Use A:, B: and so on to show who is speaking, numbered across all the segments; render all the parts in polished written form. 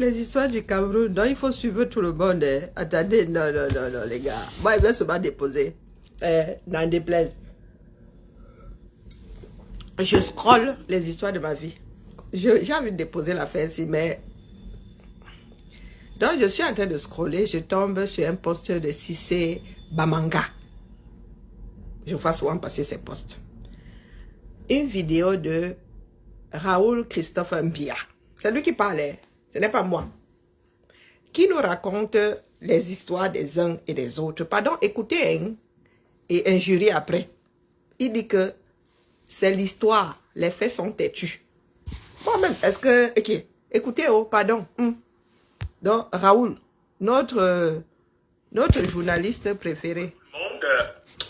A: les histoires du Cameroun, donc il faut suivre tout le monde. Hein. Attendez, non, les gars. Moi, il va seulement déposer. N'en déplaise. Je scrolle les histoires de ma vie. J'ai envie de déposer l'affaire ici, mais... Donc, je suis en train de scroller. Je tombe sur un post de Cissé Bamanga. Je vois souvent passer ces posts. Une vidéo de Raoul Christophe Mbia. C'est lui qui parlait. Ce n'est pas moi. Qui nous raconte les histoires des uns et des autres. Pardon, écoutez, hein, et injurier après. Il dit que c'est l'histoire. Les faits sont têtus. Moi-même, est-ce que... Ok, écoutez, oh, pardon. Donc, Raoul, notre journaliste préféré.
B: Monde,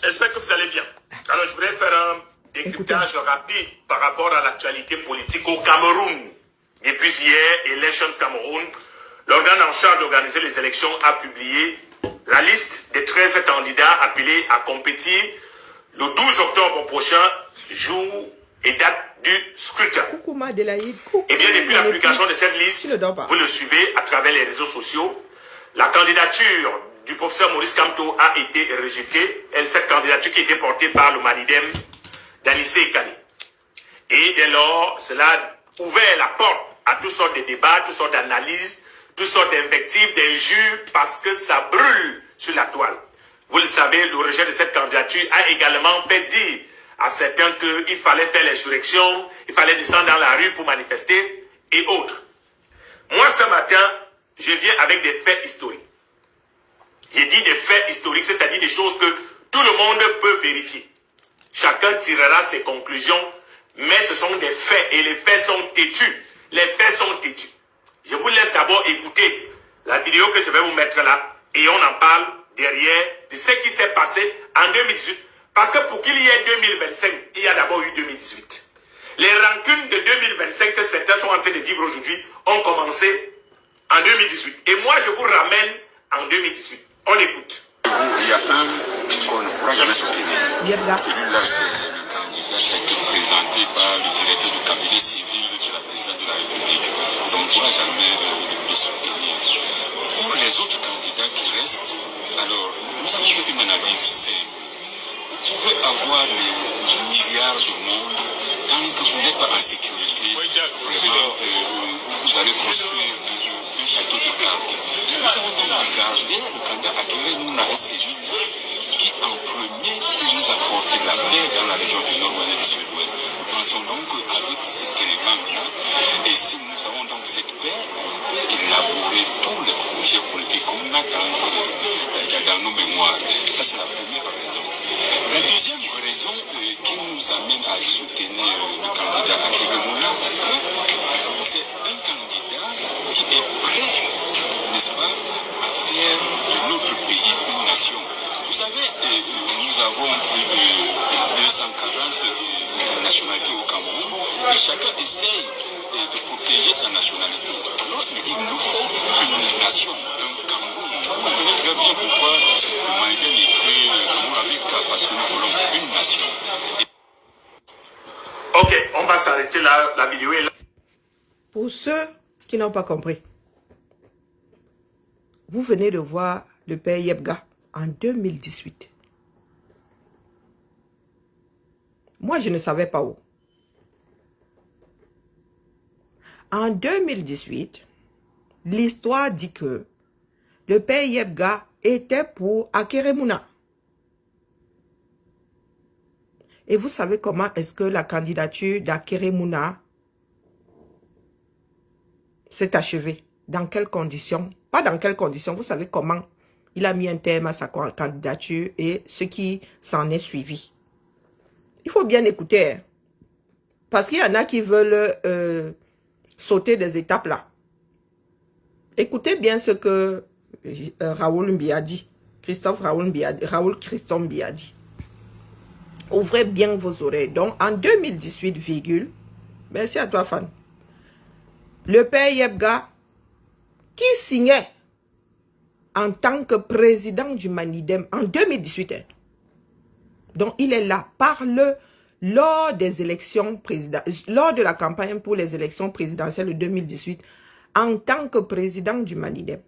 B: j'espère que vous allez bien. Alors, je voudrais faire un décryptage rapide par rapport à l'actualité politique au Cameroun. Depuis hier, Elections Cameroun, l'organe en charge d'organiser les élections a publié la liste des 13 candidats appelés à compétir le 12 octobre prochain, jour et date du scrutin. Et bien, depuis la publication de cette liste, vous le suivez à travers les réseaux sociaux, la candidature du professeur Maurice Kamto a été rejetée. Cette candidature qui était portée par le Manidem d'Alice Kane. Et dès lors, cela a ouvert la porte à toutes sortes de débats, toutes sortes d'analyses, toutes sortes d'invectives, d'injures, parce que ça brûle sur la toile. Vous le savez, le rejet de cette candidature a également fait dire à certains qu'il fallait faire l'insurrection, il fallait descendre dans la rue pour manifester et autres. Moi, ce matin, je viens avec des faits historiques. J'ai dit des faits historiques, c'est-à-dire des choses que tout le monde peut vérifier. Chacun tirera ses conclusions, mais ce sont des faits et les faits sont têtus. Les faits sont têtus. Je vous laisse d'abord écouter la vidéo que je vais vous mettre là et on en parle derrière de ce qui s'est passé en 2018. Parce que pour qu'il y ait 2025, il y a d'abord eu 2018. Les rancunes de 2025 que certains sont en train de vivre aujourd'hui ont commencé en 2018. Et moi, je vous ramène en 2018. On écoute.
C: Il y a un qu'on ne pourra jamais soutenir. Celui-là, c'est le candidat qui a été présenté par le directeur du cabinet civil de la présidente de la République. Donc, on ne pourra jamais le soutenir. Pour les autres candidats qui restent, alors, nous avons fait une analyse simple. Vous pouvez avoir les milliards du monde, tant que vous n'êtes pas en sécurité, vraiment, vous allez construire un château de cartes. Nous avons donc regardé le candidat Akérémouna et celui-là qui, en premier, peut nous apporter la paix dans la région du nord-ouest et du sud-ouest. Nous pensons donc qu'avec cet élément-là, et si nous avons donc cette paix, on peut élaborer tous les projets politiques qu'on a dans nos mémoires. Ça, c'est la première raison. La deuxième raison qui nous amène à soutenir le candidat Akérémouna, parce que c'est un candidat qui est prêt, n'est-ce pas, à faire de notre pays une nation. Vous savez, nous avons plus de 240 nationalités au Cameroun et chacun essaye de protéger sa nationalité. Alors, mais il nous faut une nation, un Cameroun. Vous comprenez très bien pourquoi le Manidem est créé Cameroun avec K, parce que nous voulons une nation.
B: Ok, on va s'arrêter là, la vidéo est là.
A: Pour ceux qui n'ont pas compris, vous venez de voir le père Yebga en 2018. Moi, je ne savais pas où. En 2018, l'histoire dit que le père Yebga était pour Akérémouna. Et vous savez comment est-ce que la candidature d'Akérémouna s'est achevée? Dans quelles conditions? Pas dans quelles conditions, vous savez comment il a mis un terme à sa candidature et ce qui s'en est suivi. Il faut bien écouter, hein, parce qu'il y en a qui veulent sauter des étapes là. Écoutez bien ce que Raoul Mbia dit. Raoul Christophe Mbia dit. Ouvrez bien vos oreilles. Donc, en 2018, virgule, merci à toi, Fan. Le père Yebga, qui signait en tant que président du Manidem en 2018. Hein. Donc, il est là, parle lors des élections présidentielles, lors de la campagne pour les élections présidentielles de 2018, en tant que président du Manidem.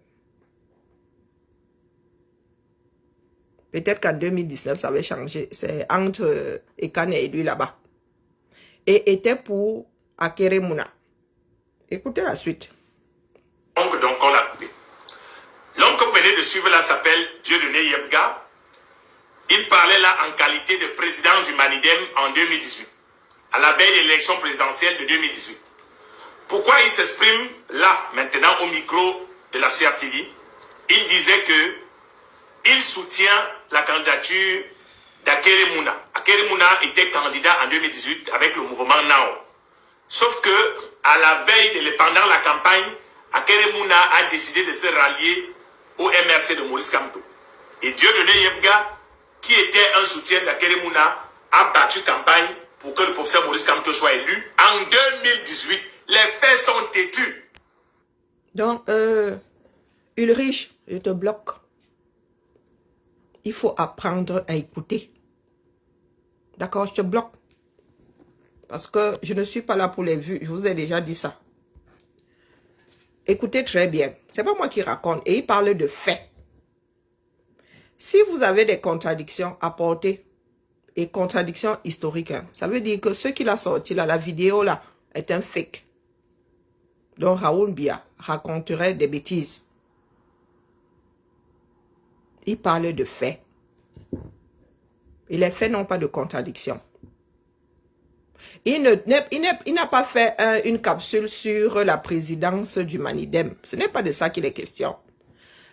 A: Peut-être qu'en 2019, ça avait changé. C'est entre Ekane et lui là-bas. Et était pour Akeremuna. Écoutez la suite.
B: Donc on l'a coupé. L'homme que vous venez de suivre là s'appelle Dieudonné Yebga. Il parlait là en qualité de président du Manidem en 2018, à la veille de l'élection présidentielle de 2018. Pourquoi il s'exprime là, maintenant, au micro de la CRTV? Il disait que il soutient la candidature d'Akeremuna. Akeremuna était candidat en 2018 avec le mouvement Nao. Sauf que, à la veille, pendant la campagne, Akeremuna a décidé de se rallier au MRC de Maurice Kamto. Et Dieudonné Yebga, qui était un soutien d'Akeremuna, a battu campagne pour que le professeur Maurice Kamto soit élu en 2018. Les faits sont têtus.
A: Donc, Ulrich, je te bloque. Il faut apprendre à écouter. D'accord, je te bloque. Parce que je ne suis pas là pour les vues. Je vous ai déjà dit ça. Écoutez très bien. C'est pas moi qui raconte. Et il parle de faits. Si vous avez des contradictions, apportez. Et contradictions historiques. Hein, ça veut dire que ce qu'il a sorti là, la vidéo là, est un fake. Donc Raoul Biya raconterait des bêtises. Il parle de faits. Et les faits n'ont pas de contradiction. Il n'a pas fait une capsule sur la présidence du Manidem. Ce n'est pas de ça qu'il est question.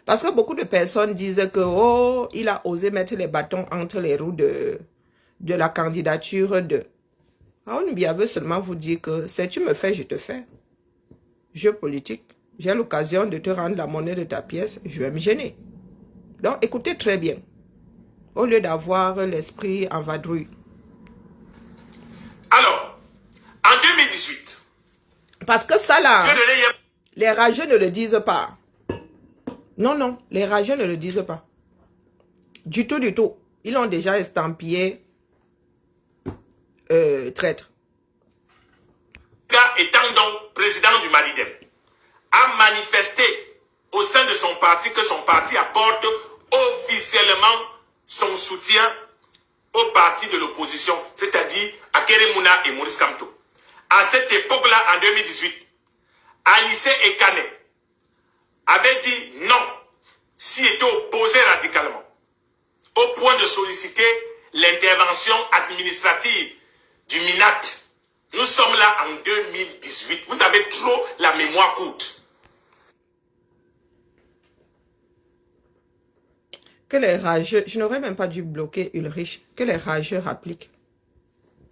A: Parce que beaucoup de personnes disent que oh, il a osé mettre les bâtons entre les roues de la candidature de... Raoul Biya veut seulement vous dire que c'est tu me fais, je te fais. Jeu politique. J'ai l'occasion de te rendre la monnaie de ta pièce, je vais me gêner. Donc écoutez très bien. Au lieu d'avoir l'esprit en vadrouille.
B: Alors, en 2018...
A: Parce que ça là, les rageux ne le disent pas. Non, non, les rageux ne le disent pas. Du tout, du tout. Ils l'ont déjà estampillé traître.
B: Étant donc président du Manidem, a manifesté au sein de son parti que son parti apporte officiellement son soutien au parti de l'opposition, c'est-à-dire Akeremuna et Maurice Kamto. À cette époque-là, en 2018, Anissé Ekane avait dit non, s'y était opposé radicalement, au point de solliciter l'intervention administrative du MINAT. Nous sommes là en 2018. Vous avez trop la mémoire courte.
A: Que les rageux, je n'aurais même pas dû bloquer Ulrich, que les rageux appliquent.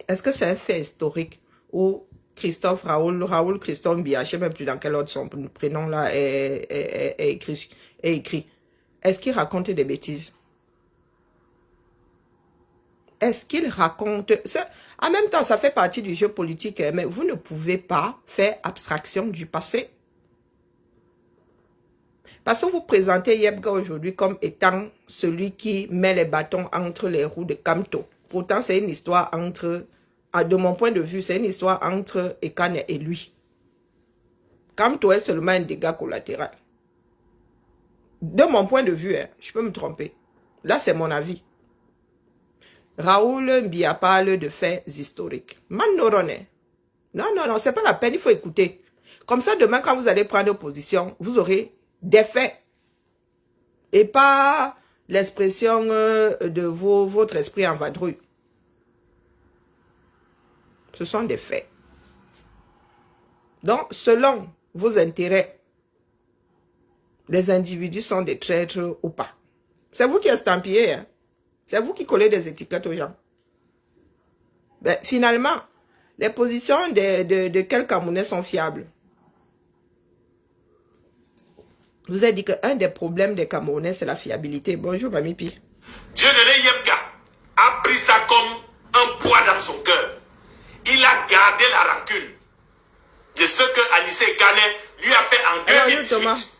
A: Est-ce que c'est un fait historique où Raoul Christophe Biya, je ne sais même plus dans quel ordre son prénom là est écrit. Est-ce qu'il raconte des bêtises? Est-ce qu'il raconte... En même temps, ça fait partie du jeu politique, mais vous ne pouvez pas faire abstraction du passé. Parce que vous présentez Yebga aujourd'hui comme étant celui qui met les bâtons entre les roues de Kamto. Pourtant, c'est une histoire entre... De mon point de vue, c'est une histoire entre Ekane et lui. Kamto est seulement un dégât collatéral. De mon point de vue, je peux me tromper. Là, c'est mon avis. Raoul Biya parle de faits historiques. Manorone. Non, non, non, c'est pas la peine, il faut écouter. Comme ça, demain, quand vous allez prendre position, vous aurez des faits. Et pas l'expression de votre esprit en vadrouille. Ce sont des faits. Donc, selon vos intérêts, les individus sont des traîtres ou pas. C'est vous qui estampillez, hein. C'est vous qui collez des étiquettes aux gens. Ben, finalement, les positions de quel Camerounais sont fiables? Je vous ai dit qu'un des problèmes des Camerounais, c'est la fiabilité. Bonjour, Mami Pi.
B: Dieudonné Yebga a pris ça comme un poids dans son cœur. Il a gardé la rancune de ce que Anissé Ekane lui a fait en 2018.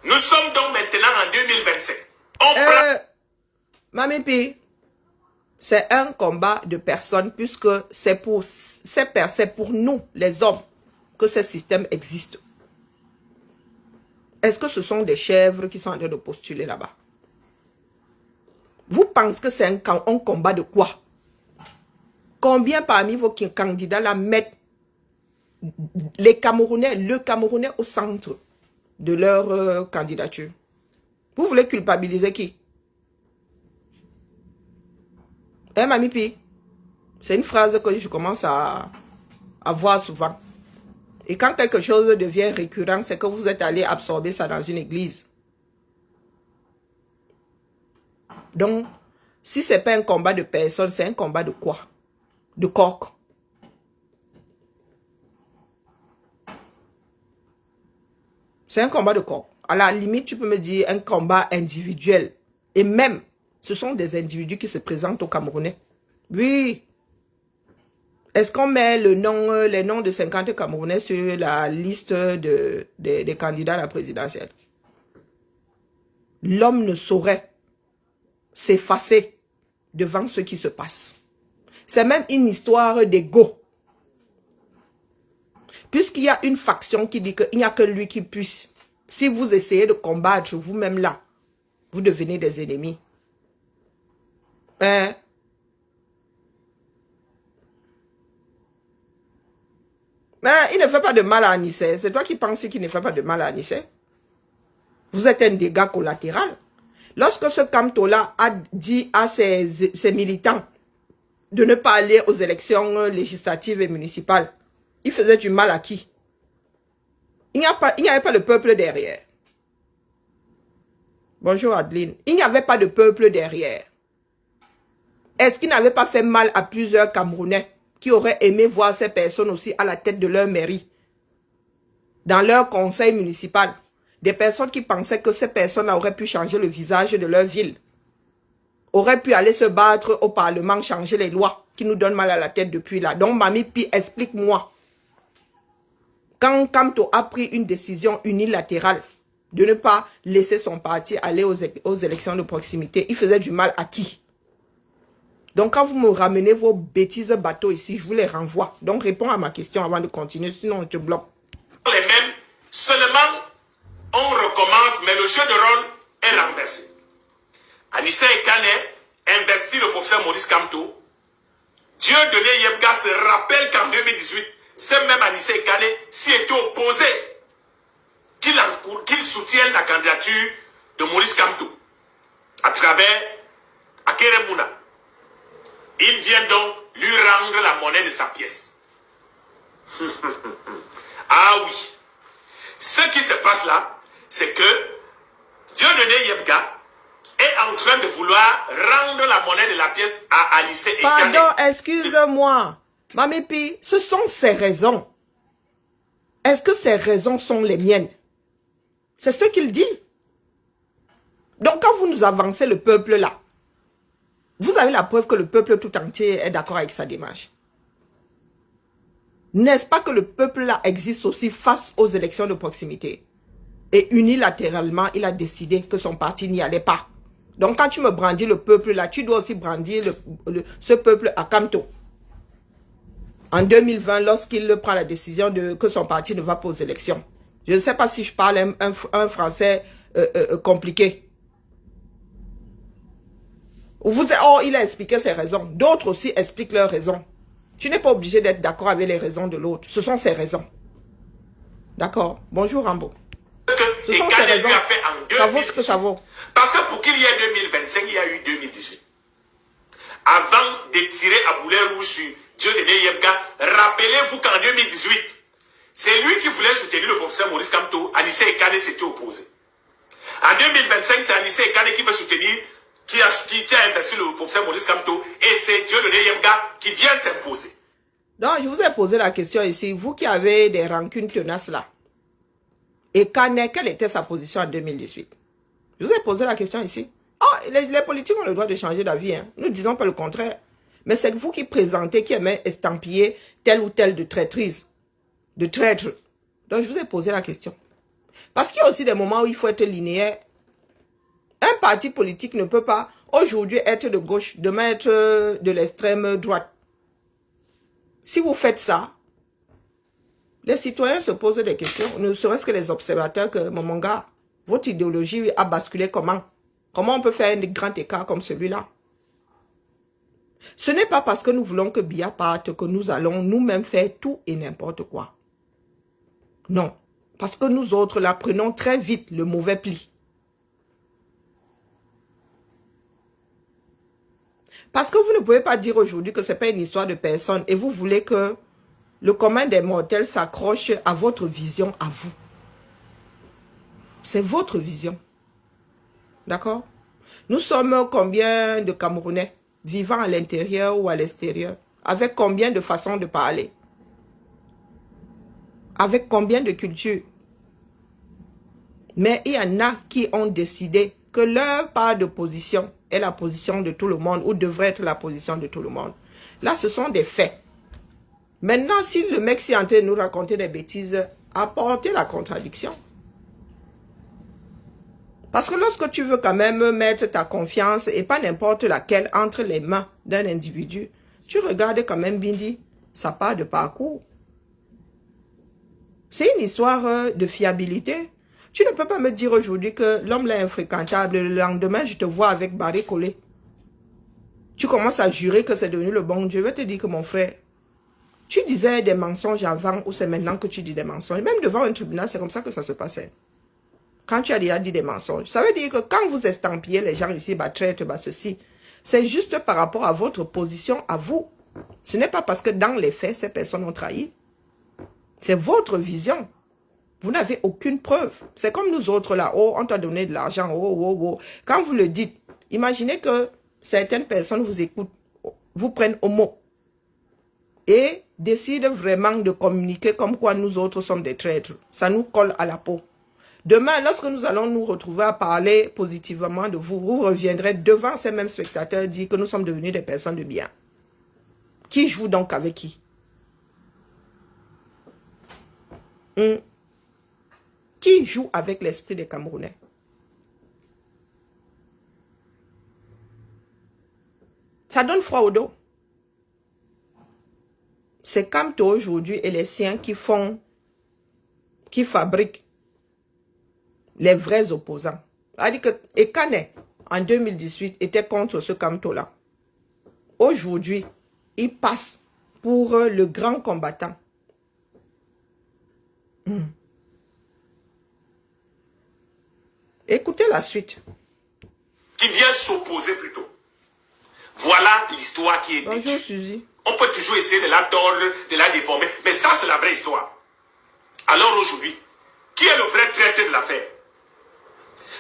B: Nous sommes donc maintenant en 2025.
A: Mami Pi, c'est un combat de personnes puisque c'est pour nous, les hommes, que ce système existe. Est-ce que ce sont des chèvres qui sont en train de postuler là-bas? Vous pensez que c'est un combat de quoi? Combien parmi vos candidats là mettent les Camerounais, le Camerounais au centre de leur candidature? Vous voulez culpabiliser qui? Mamie Pi, c'est une phrase que je commence à voir souvent. Et quand quelque chose devient récurrent, c'est que vous êtes allé absorber ça dans une église. Donc, si ce n'est pas un combat de personnes, c'est un combat de quoi? De coq. C'est un combat de coq. À la limite, tu peux me dire un combat individuel. Et même, ce sont des individus qui se présentent aux Camerounais. Oui. Est-ce qu'on met les noms de 50 Camerounais sur la liste des candidats à la présidentielle? L'homme ne saurait s'effacer devant ce qui se passe. C'est même une histoire d'ego. Puisqu'il y a une faction qui dit qu'il n'y a que lui qui puisse. Si vous essayez de combattre vous-même là, vous devenez des ennemis. Mais il ne fait pas de mal à Anissé. C'est toi qui penses qu'il ne fait pas de mal à Anissé. Vous êtes un dégât collatéral. Lorsque ce Kamto-là a dit à ses militants de ne pas aller aux élections législatives et municipales, il faisait du mal à qui? Il n'y avait pas le peuple derrière. Bonjour Adeline. Il n'y avait pas de peuple derrière. Est-ce qu'il n'avait pas fait mal à plusieurs Camerounais qui auraient aimé voir ces personnes aussi à la tête de leur mairie, dans leur conseil municipal? Des personnes qui pensaient que ces personnes auraient pu changer le visage de leur ville, auraient pu aller se battre au Parlement, changer les lois qui nous donnent mal à la tête depuis là. Donc, Mamie Pi, explique-moi. Quand Kamto a pris une décision unilatérale de ne pas laisser son parti aller aux élections de proximité, il faisait du mal à qui? Donc, quand vous me ramenez vos bêtises bateaux ici, je vous les renvoie. Donc, réponds à ma question avant de continuer, sinon on te bloque.
B: Les mêmes, seulement on recommence, mais le jeu de rôle est renversé. Anissé Ekane investit le professeur Maurice Kamto. Dieudonné Yebga se rappelle qu'en 2018, ce même Anissé Ekane s'y était opposé qu'il soutienne la candidature de Maurice Kamto à travers Akere Mouna. Il vient donc lui rendre la monnaie de sa pièce. Ah oui. Ce qui se passe là, c'est que Dieudonné Yebga est en train de vouloir rendre la monnaie de la pièce à Anissé Ekane.
A: Pardon, excuse-moi. Mamie Pi, ce sont ses raisons. Est-ce que ces raisons sont les miennes? C'est ce qu'il dit. Donc quand vous nous avancez le peuple là, vous avez la preuve que le peuple tout entier est d'accord avec sa démarche. N'est-ce pas que le peuple là existe aussi face aux élections de proximité? Et unilatéralement, il a décidé que son parti n'y allait pas. Donc quand tu me brandis le peuple là, tu dois aussi brandir ce peuple à Kamto. En 2020, lorsqu'il prend la décision que son parti ne va pas aux élections. Je ne sais pas si je parle un français compliqué. Il a expliqué ses raisons. D'autres aussi expliquent leurs raisons. Tu n'es pas obligé d'être d'accord avec les raisons de l'autre. Ce sont ses raisons. D'accord? Bonjour Rambo. Ce sont ses raisons. Ça vaut ce que ça vaut.
B: Parce que pour qu'il y ait 2025, il y a eu 2018. Avant de tirer à boulet rouge sur Dieudonné Yebga, rappelez-vous qu'en 2018, c'est lui qui voulait soutenir le professeur Maurice Kamto. Anissé Ekane s'était opposé. En 2025, c'est Anissé Ekane qui veut soutenir, qui a investi le professeur Maurice Kamto, et c'est Dieudonné Yebga qui vient s'imposer.
A: Donc, je vous ai posé la question ici. Vous qui avez des rancunes tenaces là, Ekane, quelle était sa position en 2018? Je vous ai posé la question ici. Les politiques ont le droit de changer d'avis. Hein. Nous ne disons pas le contraire. Mais c'est vous qui présentez, qui aimez estampiller telle ou telle de traîtrise, de traître. Donc, je vous ai posé la question. Parce qu'il y a aussi des moments où il faut être linéaire. Un parti politique ne peut pas aujourd'hui être de gauche, demain être de l'extrême droite. Si vous faites ça, Les citoyens se posent des questions, ne serait-ce que les observateurs, que mon gars, votre idéologie a basculé comment? Comment on peut faire un grand écart comme celui-là? Ce n'est pas parce que nous voulons que Biya parte que nous allons nous-mêmes faire tout et n'importe quoi. Non, parce que nous autres, là, prenons très vite le mauvais pli. Parce que vous ne pouvez pas dire aujourd'hui que ce n'est pas une histoire de personne et vous voulez que le commun des mortels s'accroche à votre vision, à vous. C'est votre vision. D'accord? Nous sommes combien de Camerounais vivant à l'intérieur ou à l'extérieur? Avec combien de façons de parler? Avec combien de cultures? Mais il y en a qui ont décidé que leur part de position est la position de tout le monde ou devrait être la position de tout le monde. Là, ce sont des faits. Maintenant, si le mec s'est en train de nous raconter des bêtises, apportez la contradiction. Parce que lorsque tu veux quand même mettre ta confiance, et pas n'importe laquelle, entre les mains d'un individu, tu regardes quand même Bindi, sa part de parcours. C'est une histoire de fiabilité. Tu ne peux pas me dire aujourd'hui que l'homme est infréquentable, le lendemain je te vois avec Barré collé. Tu commences à jurer que c'est devenu le bon Dieu. Je vais te dire que mon frère, tu disais des mensonges avant ou c'est maintenant que tu dis des mensonges. Même devant un tribunal, c'est comme ça que ça se passait. Quand tu as déjà dit des mensonges. Ça veut dire que quand vous estampillez les gens ici, bah traite, bah ceci, c'est juste par rapport à votre position à vous. Ce n'est pas parce que dans les faits, ces personnes ont trahi. C'est votre vision. Vous n'avez aucune preuve. C'est comme nous autres là. Oh, on t'a donné de l'argent. Oh, oh, oh. Quand vous le dites, imaginez que certaines personnes vous écoutent, vous prennent au mot et décident vraiment de communiquer comme quoi nous autres sommes des traîtres. Ça nous colle à la peau. Demain, lorsque nous allons nous retrouver à parler positivement de vous, vous reviendrez devant ces mêmes spectateurs dire que nous sommes devenus des personnes de bien. Qui joue donc avec qui? Qui joue avec l'esprit des Camerounais? Ça donne froid au dos. C'est Kamto aujourd'hui et les siens qui fabriquent les vrais opposants. C'est-à-dire que Ekane, en 2018, était contre ce Kamto-là. Aujourd'hui, il passe pour le grand combattant. Écoutez la suite.
B: Qui vient s'opposer plutôt. Voilà l'histoire qui est dite.
A: Bonjour Suzy.
B: On peut toujours essayer de la tordre, de la déformer, mais ça c'est la vraie histoire. Alors aujourd'hui, qui est le vrai traître de l'affaire?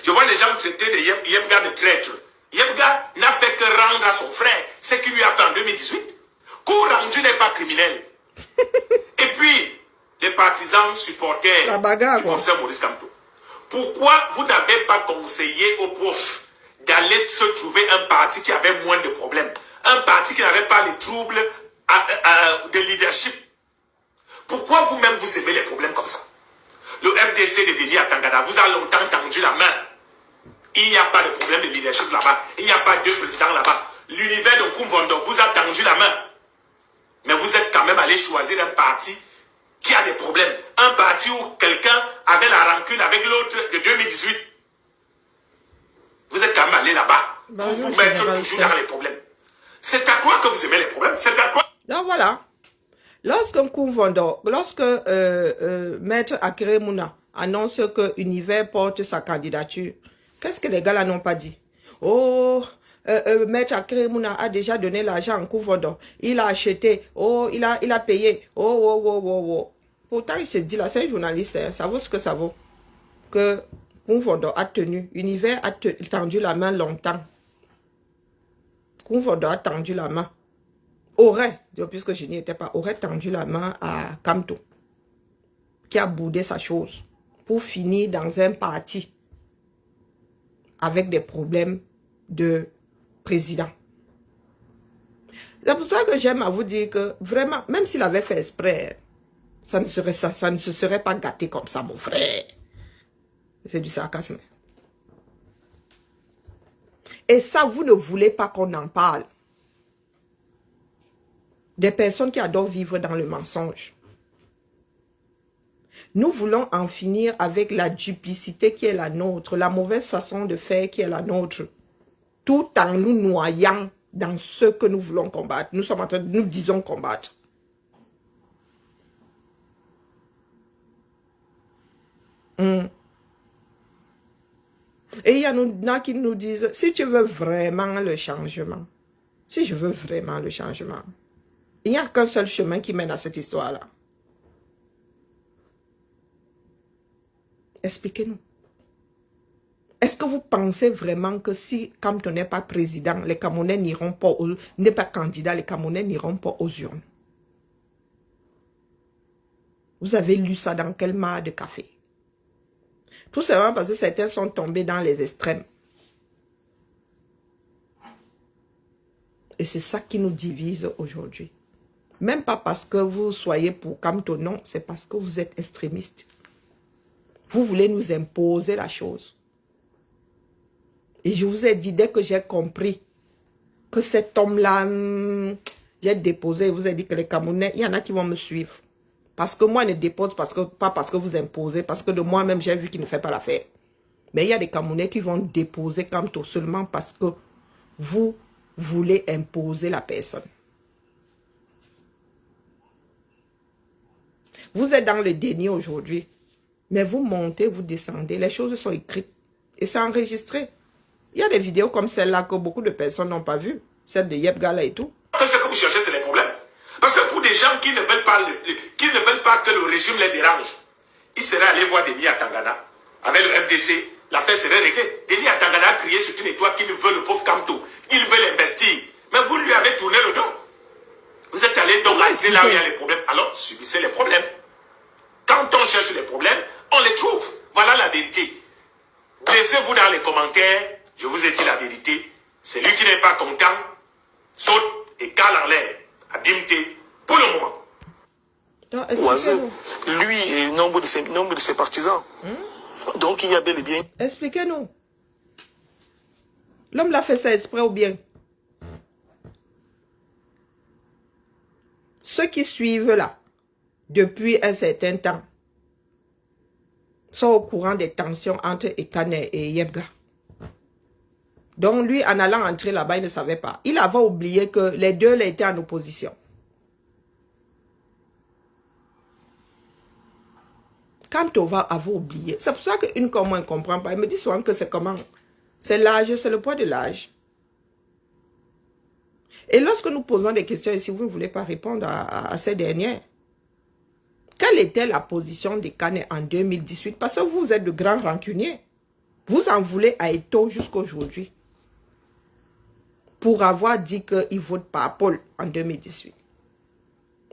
B: Je vois les gens traiter de Yemga de traître. Yemga n'a fait que rendre à son frère ce qu'il lui a fait en 2018. Coup rendu n'est pas criminel. Et puis, les partisans supporters
A: la bagarre,
B: du professeur Maurice Kamto. Pourquoi vous n'avez pas conseillé aux profs d'aller se trouver un parti qui avait moins de problèmes? Un parti qui n'avait pas les troubles de leadership. Pourquoi vous-même vous aimez les problèmes comme ça? Le FDC de Denis Atangana vous a longtemps tendu la main. Il n'y a pas de problème de leadership là-bas. Il n'y a pas deux présidents là-bas. L'univers de Kumvondo vous a tendu la main. Mais vous êtes quand même allé choisir un parti qui a des problèmes. Un parti où quelqu'un avait la rancune avec l'autre de 2018. Vous êtes quand même allé là-bas pour vous mettre toujours dans les problèmes. C'est à quoi que vous aimez les problèmes? C'est à quoi?
A: Donc voilà. Lorsque Maître Akere Mouna annonce que Univers porte sa candidature, qu'est-ce que les gars là n'ont pas dit? Oh, Maître Akere Mouna a déjà donné l'argent en Kouvondo. Il a acheté. Oh, il a payé. Oh. Pourtant, il se dit là, c'est un journaliste, hein, ça vaut ce que ça vaut. Que Kouvondo a tenu. Univers a tendu la main longtemps. Kouvondo a tendu la main. Puisque je n'y étais pas, aurait tendu la main à Kamto, qui a boudé sa chose, pour finir dans un parti avec des problèmes de président. C'est pour ça que j'aime à vous dire que vraiment, même s'il avait fait exprès, ça ne se serait pas gâté comme ça, mon frère. C'est du sarcasme. Et ça, vous ne voulez pas qu'on en parle. Des personnes qui adorent vivre dans le mensonge. Nous voulons en finir avec la duplicité qui est la nôtre, la mauvaise façon de faire qui est la nôtre, tout en nous noyant dans ce que nous voulons combattre. Nous sommes en train de nous disons combattre. Et il y en a qui nous disent, si tu veux vraiment le changement, si je veux vraiment le changement, il n'y a qu'un seul chemin qui mène à cette histoire-là. Expliquez-nous. Est-ce que vous pensez vraiment que si Kamto n'est pas président, les Camerounais n'iront pas, n'est pas candidat, les Camerounais n'iront pas aux urnes? Vous avez lu ça dans quel mar de café? Tout simplement parce que certains sont tombés dans les extrêmes. Et c'est ça qui nous divise aujourd'hui. Même pas parce que vous soyez pour Kamto, non, c'est parce que vous êtes extrémistes. Vous voulez nous imposer la chose. Et je vous ai dit, dès que j'ai compris que cet homme-là, j'ai déposé, vous ai dit que les Camerounais, il y en a qui vont me suivre. Parce que moi, je ne dépose pas parce que vous imposez, parce que de moi-même, j'ai vu qu'il ne fait pas l'affaire. Mais il y a des Camerounais qui vont déposer Kamto seulement parce que vous voulez imposer la personne. Vous êtes dans le déni aujourd'hui. Mais vous montez, vous descendez. Les choses sont écrites. Et c'est enregistré. Il y a des vidéos comme celle-là que beaucoup de personnes n'ont pas vues. Celle de Yeb Gala et tout.
B: Ce que vous cherchez, c'est les problèmes. Parce que pour des gens qui ne veulent pas que le régime les dérange, ils seraient allés voir Denis à Tangana. Avec le FDC, l'affaire serait réglée. Denis à Tangana a crié sur une étoile qu'il veut le pauvre Kamto. Il veut l'investir. Mais vous lui avez tourné le dos. Vous êtes allé donc entrer là où il y a les problèmes. Alors, subissez les problèmes. Quand on cherche les problèmes, on les trouve. Voilà la vérité. Laissez-vous dans les commentaires. Je vous ai dit la vérité. Celui qui n'est pas content saute et cale en l'air. Abimte pour le moment.
D: Oiseau, lui et nombre de ses partisans. Donc il y a bel et bien.
A: Expliquez-nous. L'homme l'a fait ça exprès ou bien? Ceux qui suivent là, depuis un certain temps, sont au courant des tensions entre Ekane et Yebga. Donc lui, en allant entrer là-bas, il ne savait pas. Il avait oublié que les deux étaient en opposition. Kamto va avoir oublié. C'est pour ça qu'une comme moi ne comprend pas. Il me dit souvent que c'est comment? C'est l'âge, c'est le poids de l'âge. Et lorsque nous posons des questions ici, vous ne voulez pas répondre à ces dernières. Quelle était la position des Kane en 2018? Parce que vous êtes de grands rancuniers. Vous en voulez à Eto jusqu'à aujourd'hui. Pour avoir dit qu'il vote pas Paul en 2018.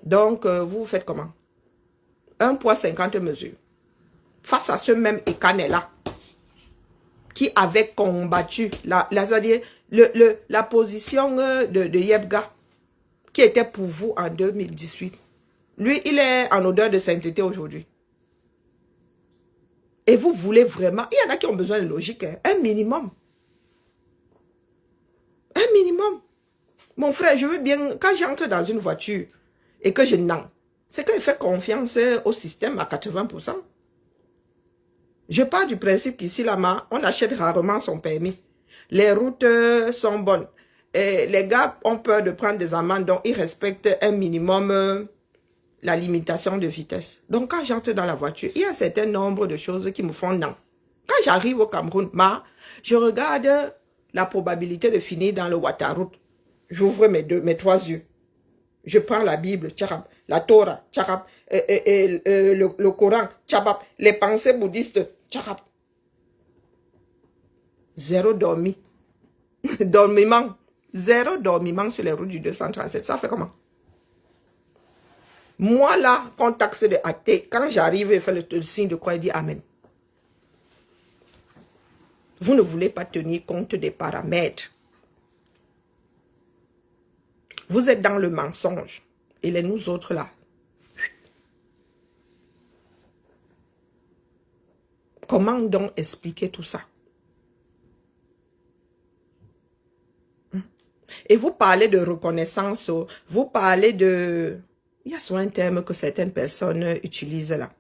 A: Donc, vous faites comment? 1 poids 50 mesures. Face à ce même Ekane-là, qui avait combattu la position de Yebga, qui était pour vous en 2018. Lui, il est en odeur de sainteté aujourd'hui. Et vous voulez vraiment... Il y en a qui ont besoin de logique, hein, un minimum. Un minimum. Mon frère, je veux bien... Quand j'entre dans une voiture et que je n'en... C'est que je fais confiance au système à 80%. Je pars du principe qu'ici, là-bas, on achète rarement son permis. Les routes sont bonnes. Et les gars ont peur de prendre des amendes, donc ils respectent un minimum... la limitation de vitesse. Donc, quand j'entre dans la voiture, il y a un certain nombre de choses qui me font non. Quand j'arrive au Cameroun, je regarde la probabilité de finir dans le Ouattara. J'ouvre mes 3 yeux. Je prends la Bible, tcharab, la Torah, tcharab, le Coran, tcharab, les pensées bouddhistes, tcharab. 0 dormi. Dormiment. 0 dormiment sur les routes du 237. Ça fait comment? Moi là, qu'on taxe de athée, quand j'arrive et fais le signe de croix, il dit Amen. Vous ne voulez pas tenir compte des paramètres. Vous êtes dans le mensonge. Et les nous autres là. Comment donc expliquer tout ça? Et vous parlez de reconnaissance, vous parlez de... Il y a souvent un terme que certaines personnes utilisent là.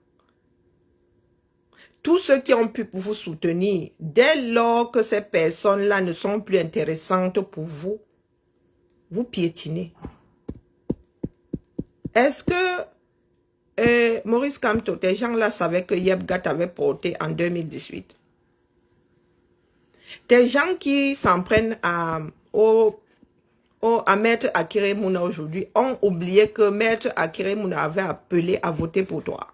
A: Tous ceux qui ont pu vous soutenir, dès lors que ces personnes-là ne sont plus intéressantes pour vous, vous piétinez. Est-ce que Maurice Kamto, tes gens-là savaient que Yebga t'avait porté en 2018? Tes gens qui s'en prennent à Maître Akire Mouna aujourd'hui ont oublié que Maître Akire Mouna avait appelé à voter pour toi.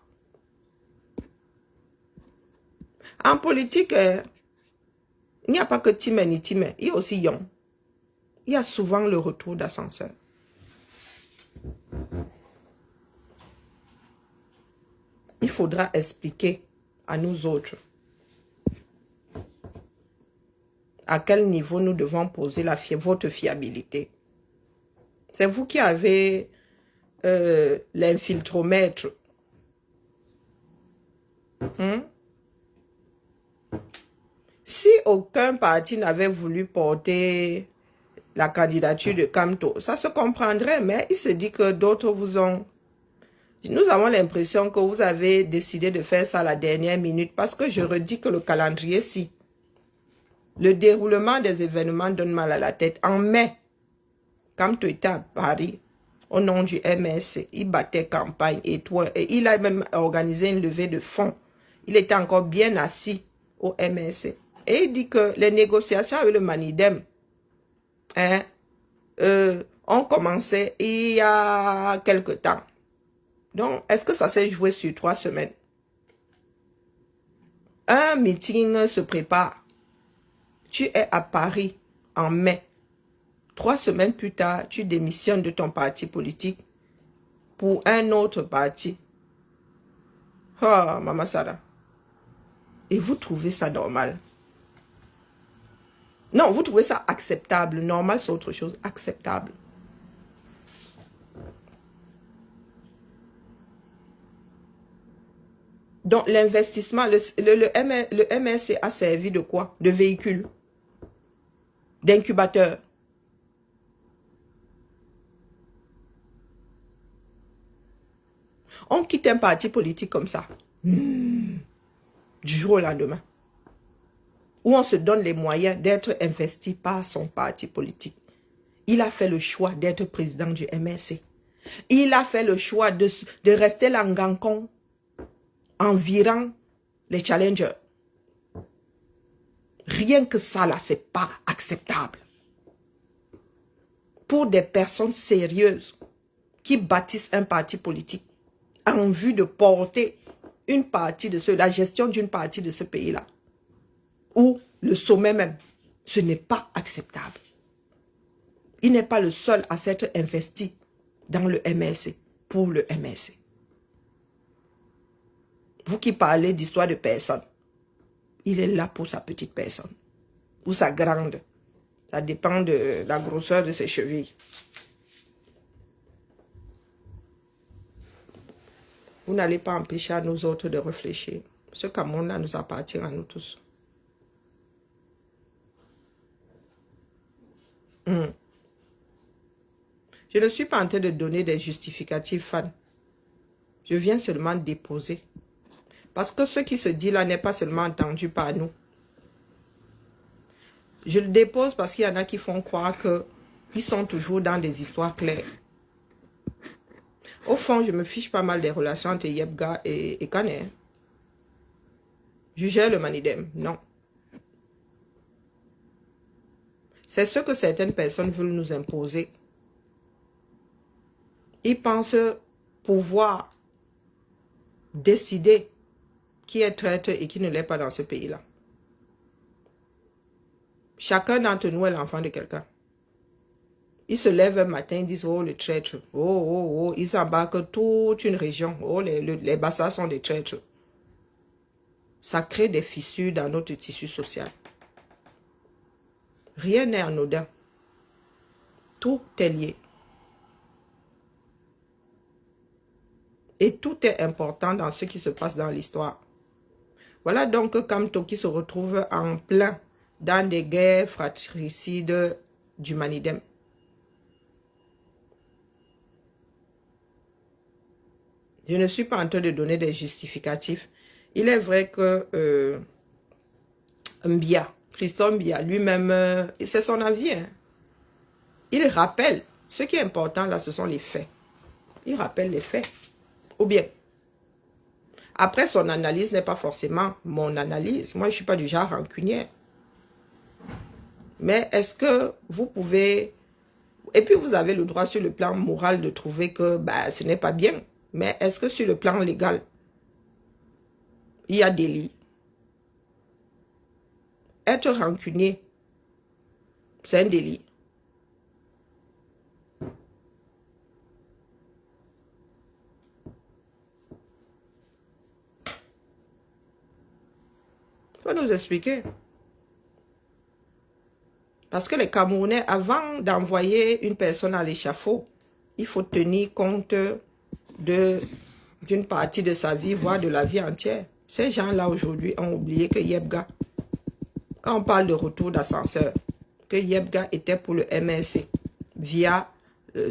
A: En politique, il n'y a pas que Timé ni Timé, il y a aussi Yon. Il y a souvent le retour d'ascenseur. Il faudra expliquer à nous autres à quel niveau nous devons poser votre fiabilité. C'est vous qui avez l'infiltromètre. Si aucun parti n'avait voulu porter la candidature de Kamto, ça se comprendrait, mais il se dit que d'autres vous ont... Nous avons l'impression que vous avez décidé de faire ça à la dernière minute parce que je redis que le calendrier, si le déroulement des événements donne mal à la tête. En mai, Kamto était à Paris, au nom du MSC, il battait campagne et il a même organisé une levée de fonds. Il était encore bien assis au MSC. Et il dit que les négociations avec le Manidem ont commencé il y a quelque temps. Donc, est-ce que ça s'est joué sur 3 semaines? Un meeting se prépare. Tu es à Paris en mai. 3 semaines plus tard, tu démissionnes de ton parti politique pour un autre parti. Oh, Maman Sarah. Et vous trouvez ça normal? Non, vous trouvez ça acceptable. Normal, c'est autre chose. Acceptable. Donc, l'investissement, le MSC a servi de quoi? De véhicule, d'incubateur. On quitte un parti politique comme ça, du jour au lendemain, où on se donne les moyens d'être investi par son parti politique. Il a fait le choix d'être président du MSC. Il a fait le choix de rester l'angancon environ les challengers. Rien que ça, là, c'est pas acceptable. Pour des personnes sérieuses qui bâtissent un parti politique en vue de porter une partie de la gestion d'une partie de ce pays-là, ou le sommet même, ce n'est pas acceptable. Il n'est pas le seul à s'être investi dans le MSC, pour le MSC. Vous qui parlez d'histoire de personne, il est là pour sa petite personne. Ou sa grande. Ça dépend de la grosseur de ses chevilles. Vous n'allez pas empêcher à nous autres de réfléchir. Ce Cameroun-là nous appartient à nous tous. Je ne suis pas en train de donner des justificatifs fans. Je viens seulement déposer. Parce que ce qui se dit là n'est pas seulement entendu par nous. Je le dépose parce qu'il y en a qui font croire qu'ils sont toujours dans des histoires claires. Au fond, je me fiche pas mal des relations entre Yebga et Kane. Je gère le Manidem, non. C'est ce que certaines personnes veulent nous imposer. Ils pensent pouvoir décider qui est traître et qui ne l'est pas dans ce pays-là. Chacun d'entre nous est l'enfant de quelqu'un. Ils se lèvent un matin, ils disent, oh, le traître. Oh, oh, oh. Ils embarquent toute une région. Oh, les Bassas sont des traîtres. Ça crée des fissures dans notre tissu social. Rien n'est anodin. Tout est lié. Et tout est important dans ce qui se passe dans l'histoire. Voilà donc Kamto qui se retrouve en plein dans des guerres fratricides du Manidem. Je ne suis pas en train de donner des justificatifs. Il est vrai que Mbia, Christophe Mbia, lui-même, c'est son avis. Hein. Il rappelle, ce qui est important là, ce sont les faits. Il rappelle les faits. Ou bien, après son analyse n'est pas forcément mon analyse. Moi, je ne suis pas du genre rancunière. Mais est-ce que vous pouvez... Et puis, vous avez le droit sur le plan moral de trouver que bah, ce n'est pas bien. Mais est-ce que sur le plan légal, il y a délit? Être rancunier, c'est un délit. Il faut nous expliquer. Parce que les Camerounais, avant d'envoyer une personne à l'échafaud, il faut tenir compte d'une partie de sa vie, voire de la vie entière. Ces gens-là, aujourd'hui, ont oublié que Yebga, quand on parle de retour d'ascenseur, que Yebga était pour le MRC via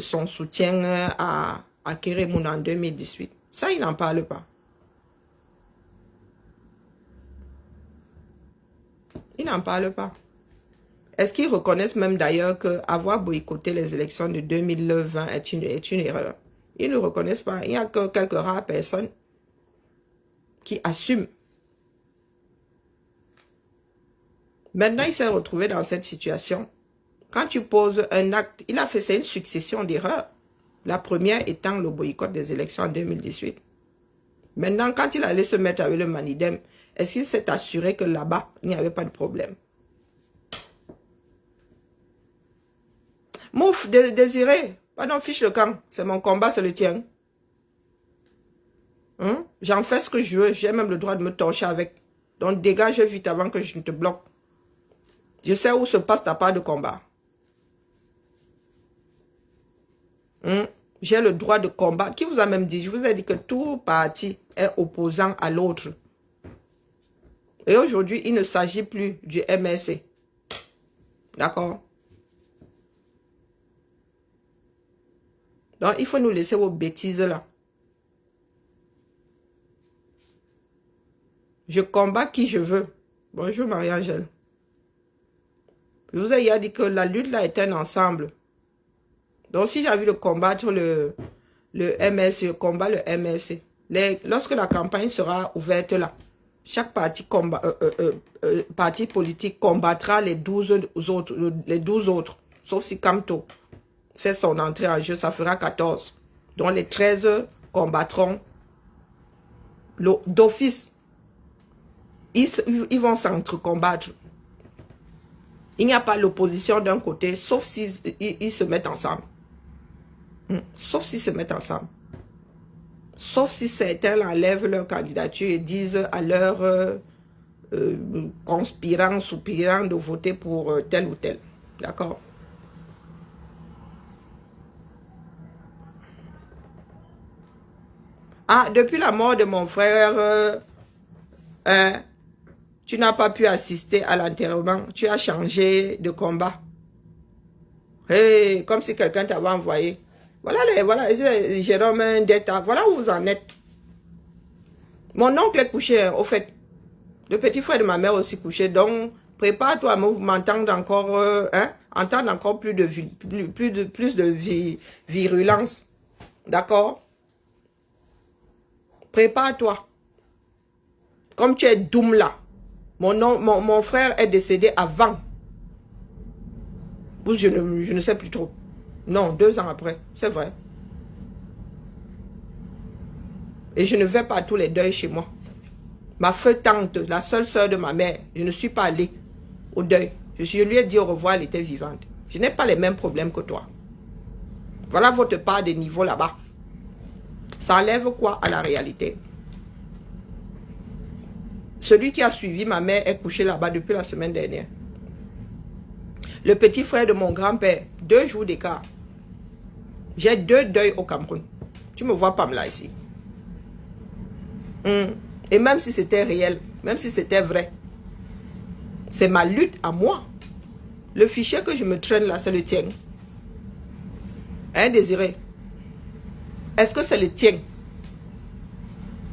A: son soutien à Kérémoun en 2018. Ça, il n'en parle pas. Ils n'en parlent pas. Est-ce qu'ils reconnaissent même d'ailleurs qu'avoir boycotté les élections de 2020 est une erreur? Ils ne reconnaissent pas. Il n'y a que quelques rares personnes qui assument. Maintenant, il s'est retrouvé dans cette situation. Quand tu poses un acte, il a fait, c'est une succession d'erreurs. La première étant le boycott des élections en 2018. Maintenant, quand il allait se mettre avec le Manidem, est-ce qu'il s'est assuré que là-bas, il n'y avait pas de problème? Mouf, Désiré, pardon, fiche le camp. C'est mon combat, c'est le tien. Hein? J'en fais ce que je veux. J'ai même le droit de me torcher avec. Donc dégage vite avant que je ne te bloque. Je sais où se passe ta part de combat. Hein? J'ai le droit de combat. Qui vous a même dit? Je vous ai dit que tout parti est opposant à l'autre. Et aujourd'hui, il ne s'agit plus du MRC. D'accord? Donc, il faut nous laisser vos bêtises là. Je combats qui je veux. Bonjour Marie-Angèle. Je vous ai dit que la lutte là est un ensemble. Donc, si j'ai envie de combattre le MRC, je combats le MRC. Lorsque la campagne sera ouverte là, chaque parti politique combattra les 12 autres. Sauf si Kamto fait son entrée en jeu, ça fera 14. Donc les 13 combattront d'office. Ils vont s'entre-combattre. Il n'y a pas l'opposition d'un côté, sauf s'ils se mettent ensemble. Sauf s'ils se mettent ensemble. Sauf si certains enlèvent leur candidature et disent à leurs conspirants, soupirants de voter pour tel ou tel. D'accord? Ah, depuis la mort de mon frère, tu n'as pas pu assister à l'enterrement. Tu as changé de combat. Hey, comme si quelqu'un t'avait envoyé. Voilà, Jérôme Ndeta. Voilà où vous en êtes. Mon oncle est couché, au fait. Le petit frère de ma mère aussi couché. Donc, prépare-toi à m'entendre encore, entendre encore plus de virulence. D'accord? Prépare-toi. Comme tu es doum là. Mon frère est décédé avant. Je ne sais plus trop. Non, 2 ans après. C'est vrai. Et je ne vais pas à tous les deuils chez moi. Ma tante, la seule sœur de ma mère, je ne suis pas allée au deuil. Je lui ai dit au revoir, elle était vivante. Je n'ai pas les mêmes problèmes que toi. Voilà votre part de niveau là-bas. Ça enlève quoi à la réalité? Celui qui a suivi ma mère est couché là-bas depuis la semaine dernière. Le petit frère de mon grand-père, 2 jours d'écart. J'ai 2 deuils au Cameroun. Tu me vois pas me là ici. Et même si c'était réel, même si c'était vrai, c'est ma lutte à moi. Le fichier que je me traîne là, c'est le tien. Hein, Désiré? Est-ce que c'est le tien?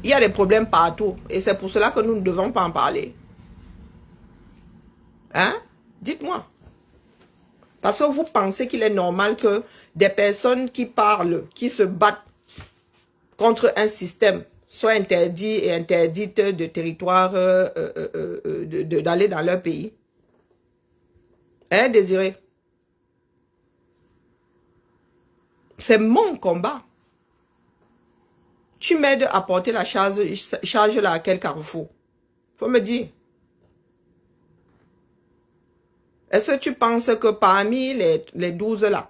A: Il y a des problèmes partout. Et c'est pour cela que nous ne devons pas en parler. Hein? Dites-moi. Parce que vous pensez qu'il est normal que des personnes qui parlent, qui se battent contre un système, soient interdits et interdites de territoire d'aller dans leur pays. Hein, Désiré? C'est mon combat. Tu m'aides à porter la charge là à quel carrefour? Faut me dire. Est-ce que tu penses que parmi les 12 là,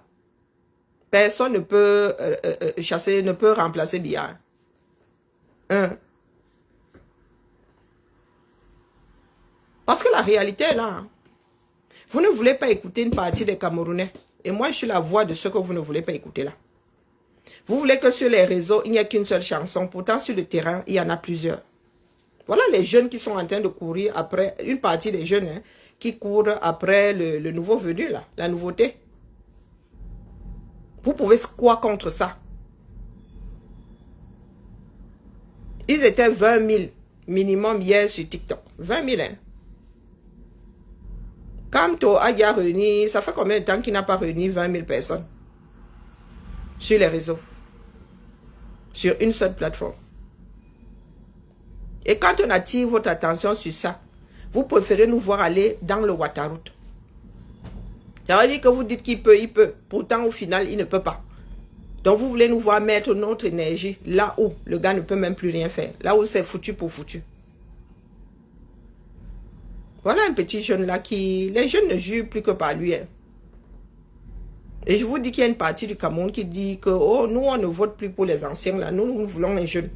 A: personne ne peut chasser, ne peut remplacer Biya? Hein? Parce que la réalité est là. Vous ne voulez pas écouter une partie des Camerounais. Et moi, je suis la voix de ceux que vous ne voulez pas écouter là. Vous voulez que sur les réseaux, il n'y a qu'une seule chanson. Pourtant, sur le terrain, il y en a plusieurs. Voilà les jeunes qui sont en train de courir après, une partie des jeunes hein, qui courent après le nouveau venu, là, la nouveauté. Vous pouvez quoi contre ça? Ils étaient 20 000 minimum hier sur TikTok. 20 000, hein. Kamto a réuni, ça fait combien de temps qu'il n'a pas réuni 20 000 personnes sur les réseaux? Sur une seule plateforme. Et quand on attire votre attention sur ça, vous préférez nous voir aller dans le Ouattaraout. Ça veut dire que vous dites qu'il peut, il peut. Pourtant, au final, il ne peut pas. Donc, vous voulez nous voir mettre notre énergie là où le gars ne peut même plus rien faire. Là où c'est foutu pour foutu. Voilà un petit jeune là qui... Les jeunes ne jurent plus que par lui. Hein. Et je vous dis qu'il y a une partie du Cameroun qui dit que oh, nous, on ne vote plus pour les anciens là. Nous voulons les jeunes.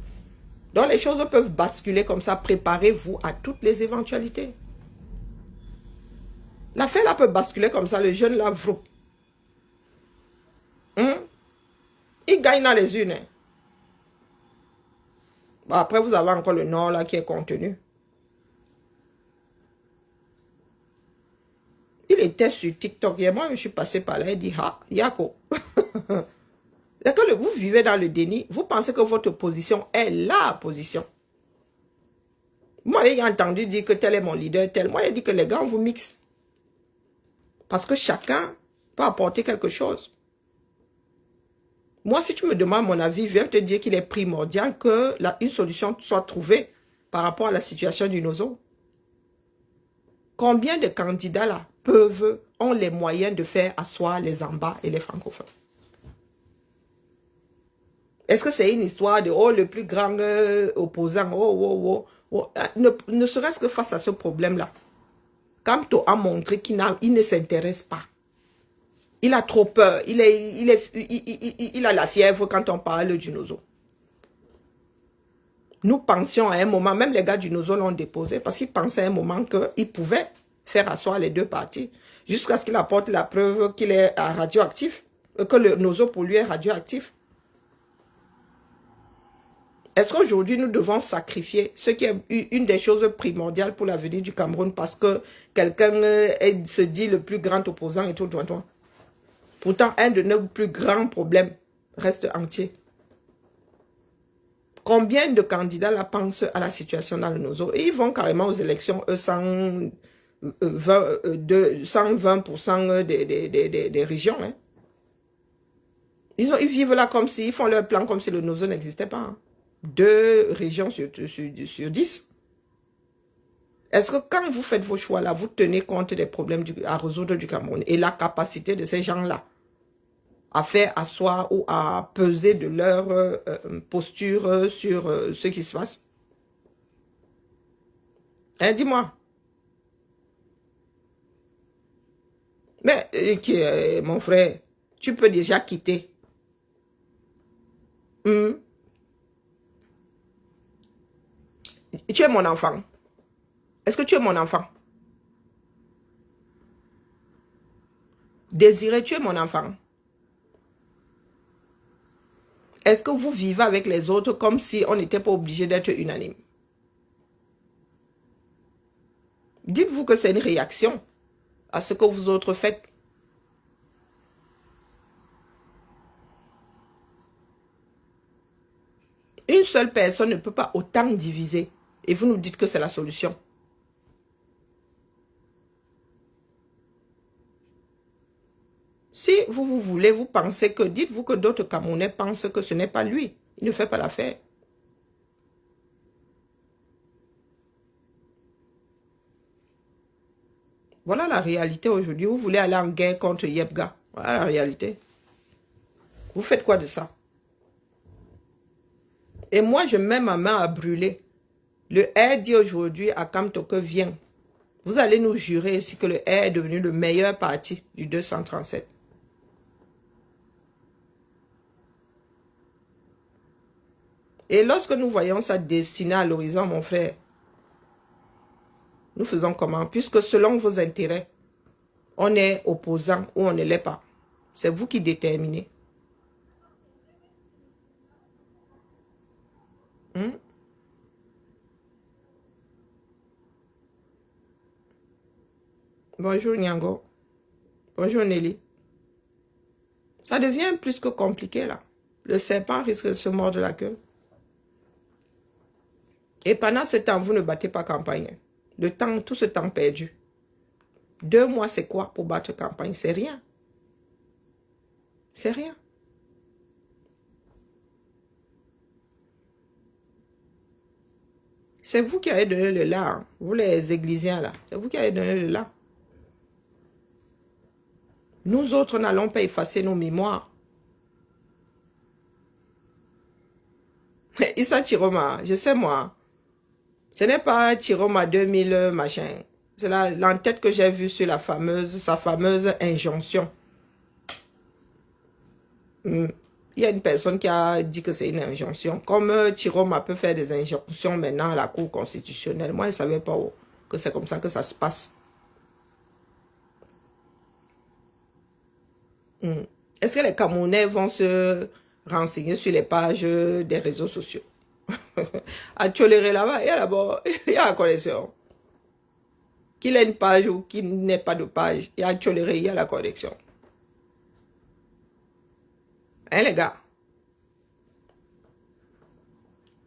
A: Donc, les choses peuvent basculer comme ça. Préparez-vous à toutes les éventualités. L'affaire là peut basculer comme ça. Le jeune là, vrou. Il gagne dans les urnes. Bon, après, vous avez encore le Nord là qui est contenu. Il était sur TikTok. Et moi, je suis passé par là et dit, ah, Yako. Quand vous vivez dans le déni, vous pensez que votre position est la position. Moi, j'ai entendu dire que tel est mon leader, tel. Moi, j'ai dit que les gars, on vous mixe. Parce que chacun peut apporter quelque chose. Moi, si tu me demandes mon avis, je vais te dire qu'il est primordial que une solution soit trouvée par rapport à la situation du Nozo. Combien de candidats là ont les moyens de faire asseoir les Amba et les francophones? Est-ce que c'est une histoire de oh, le plus grand opposant, ne serait-ce que face à ce problème-là? Kamto a montré qu'il ne s'intéresse pas. Il a trop peur. Il a la fièvre quand on parle du Nozo. Nous pensions à un moment, même les gars du Nozo l'ont déposé, parce qu'ils pensaient à un moment qu'ils pouvaient faire asseoir les deux parties, jusqu'à ce qu'il apporte la preuve qu'il est radioactif, que le Nozo pour lui est radioactif. Est-ce qu'aujourd'hui, nous devons sacrifier ce qui est une des choses primordiales pour l'avenir du Cameroun parce que quelqu'un se dit le plus grand opposant et tout, Pourtant, un de nos plus grands problèmes reste entier. Combien de candidats là pensent à la situation dans le Nozo? Et ils vont carrément aux élections, eux, 120% des régions. Hein. Ils vivent là comme si, ils font leur plan comme si le Nozo n'existait pas. Hein. 2 régions sur 10. Est-ce que quand vous faites vos choix là, vous tenez compte des problèmes à résoudre du Cameroun et la capacité de ces gens-là à faire asseoir ou à peser de leur posture sur ce qui se passe? Hein, dis-moi. Mais, mon frère, tu peux déjà quitter. Tu es mon enfant. Est-ce que tu es mon enfant? Désiré, tu es mon enfant. Est-ce que vous vivez avec les autres comme si on n'était pas obligé d'être unanime? Dites-vous que c'est une réaction à ce que vous autres faites. Une seule personne ne peut pas autant diviser. Et vous nous dites que c'est la solution. Si vous voulez, vous pensez que, dites-vous que d'autres Camerounais pensent que ce n'est pas lui. Il ne fait pas l'affaire. Voilà la réalité aujourd'hui. Vous voulez aller en guerre contre Yebga. Voilà la réalité. Vous faites quoi de ça? Et moi, je mets ma main à brûler. Le R dit aujourd'hui à Kamtoko, viens. Vous allez nous jurer ici que le R est devenu le meilleur parti du 237. Et lorsque nous voyons ça dessiner à l'horizon, mon frère, nous faisons comment? Puisque selon vos intérêts, on est opposant ou on ne l'est pas. C'est vous qui déterminez. Bonjour Nyango. Bonjour Nelly. Ça devient plus que compliqué là. Le serpent risque de se mordre la queue. Et pendant ce temps, vous ne battez pas campagne. Le temps, tout ce temps perdu. 2 mois, c'est quoi pour battre campagne? C'est rien. C'est rien. C'est vous qui avez donné le là. Hein. Vous les églisiens là. C'est vous qui avez donné le là. Nous autres n'allons pas effacer nos mémoires. Issa Chiroma, je sais moi. Ce n'est pas Chiroma 2000 machin. C'est l'entête que j'ai vue sur sa fameuse injonction. Il y a une personne qui a dit que c'est une injonction. Comme Chiroma peut faire des injonctions maintenant à la Cour constitutionnelle. Moi, je ne savais pas que c'est comme ça que ça se passe. Est-ce que les Camerounais vont se renseigner sur les pages des réseaux sociaux? À Tcholéré là-bas, il y a d'abord, il y a la connexion. Qu'il ait une page ou qu'il n'ait pas de page, il y a Tcholéré, il y a la connexion. Hein les gars?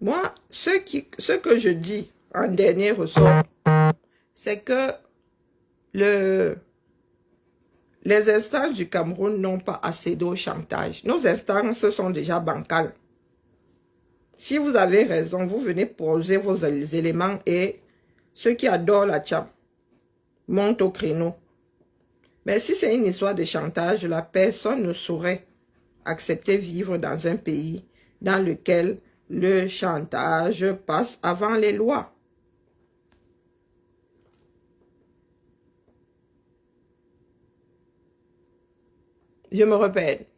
A: Moi, ce que je dis en dernier ressort, c'est que les instances du Cameroun n'ont pas accédé au chantage. Nos instances sont déjà bancales. Si vous avez raison, vous venez poser vos éléments et ceux qui adorent la tcham montent au créneau. Mais si c'est une histoire de chantage, la personne ne saurait accepter vivre dans un pays dans lequel le chantage passe avant les lois. Je me répète.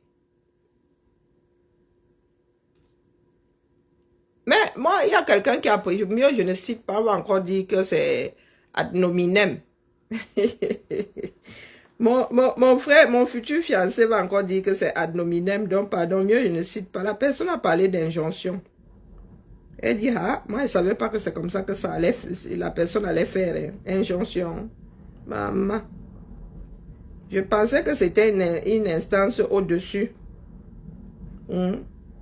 A: Mais moi, il y a quelqu'un qui a pris, mieux je ne cite pas, on va encore dire que c'est ad nominem. mon frère, mon futur fiancé va encore dire que c'est ad nominem, donc pardon, mieux je ne cite pas. La personne a parlé d'injonction. Elle dit, ah, moi je ne savais pas que c'est comme ça que ça allait, la personne allait faire, hein. Injonction. Maman. Je pensais que c'était une instance au-dessus.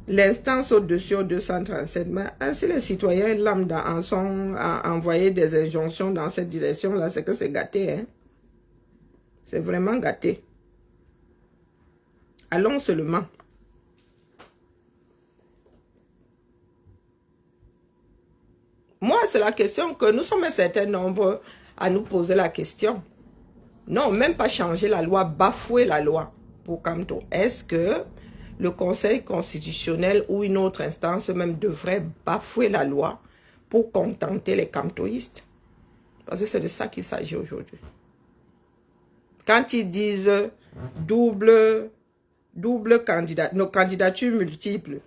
A: L'instance au-dessus au 237. Mais si les citoyens lambda en sont à envoyer des injonctions dans cette direction-là, c'est que c'est gâté. Hein? C'est vraiment gâté. Allons seulement. Moi, c'est la question que nous sommes un certain nombre à nous poser la question. Non, même pas changer la loi, bafouer la loi pour Kamto. Est-ce que le Conseil constitutionnel ou une autre instance même devrait bafouer la loi pour contenter les kamtoïstes? Parce que c'est de ça qu'il s'agit aujourd'hui. Quand ils disent double candidat, nos candidatures multiples,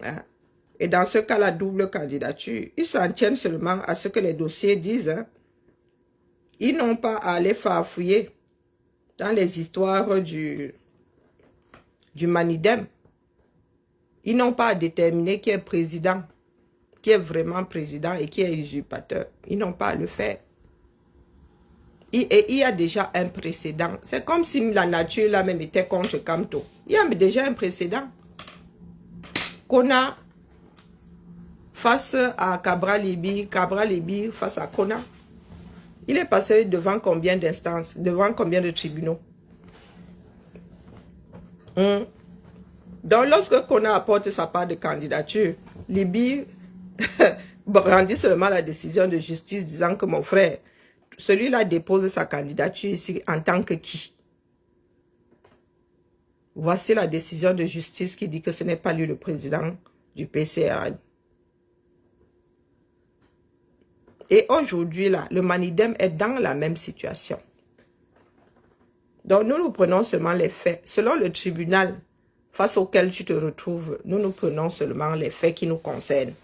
A: hein, et dans ce cas, la double candidature, ils s'en tiennent seulement à ce que les dossiers disent. Hein. Ils n'ont pas à aller farfouiller dans les histoires du Manidem. Ils n'ont pas à déterminer qui est président, qui est vraiment président et qui est usurpateur. Ils n'ont pas à le faire. Et il y a déjà un précédent. C'est comme si la nature là même était contre Kamto. Il y a déjà un précédent. Qu'on a face à Cabral Libi face à Kona. Il est passé devant combien d'instances, devant combien de tribunaux? Donc, lorsque Kona apporte sa part de candidature, Libi rendit seulement la décision de justice disant que mon frère, celui-là dépose sa candidature ici en tant que qui? Voici la décision de justice qui dit que ce n'est pas lui le président du PCRN. Et aujourd'hui, là, le Manidem est dans la même situation. Donc, nous prenons seulement les faits. Selon le tribunal face auquel tu te retrouves, nous prenons seulement les faits qui nous concernent.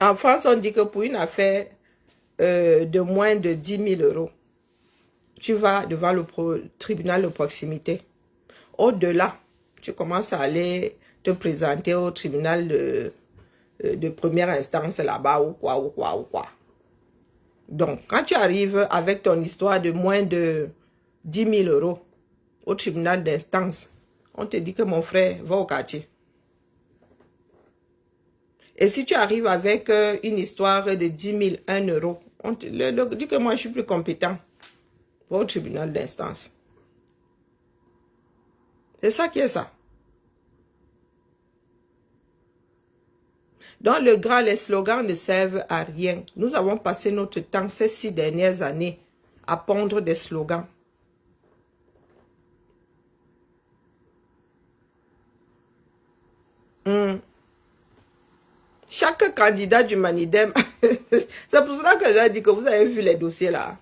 A: En France, on dit que pour une affaire de moins de 10 000 euros, tu vas devant le tribunal de proximité. Au-delà, tu commences à aller te présenter au tribunal de première instance là-bas ou quoi. Donc, quand tu arrives avec ton histoire de moins de 10 000 euros au tribunal d'instance, on te dit que mon frère va au quartier. Et si tu arrives avec une histoire de 10 001 euros, on te dit que moi je suis plus compétent, va au tribunal d'instance. C'est ça qui est ça. Dans le Graal, les slogans ne servent à rien. Nous avons passé notre temps ces 6 dernières années à pondre des slogans. Chaque candidat du Manidem, c'est pour cela que j'ai dit que vous avez vu les dossiers là.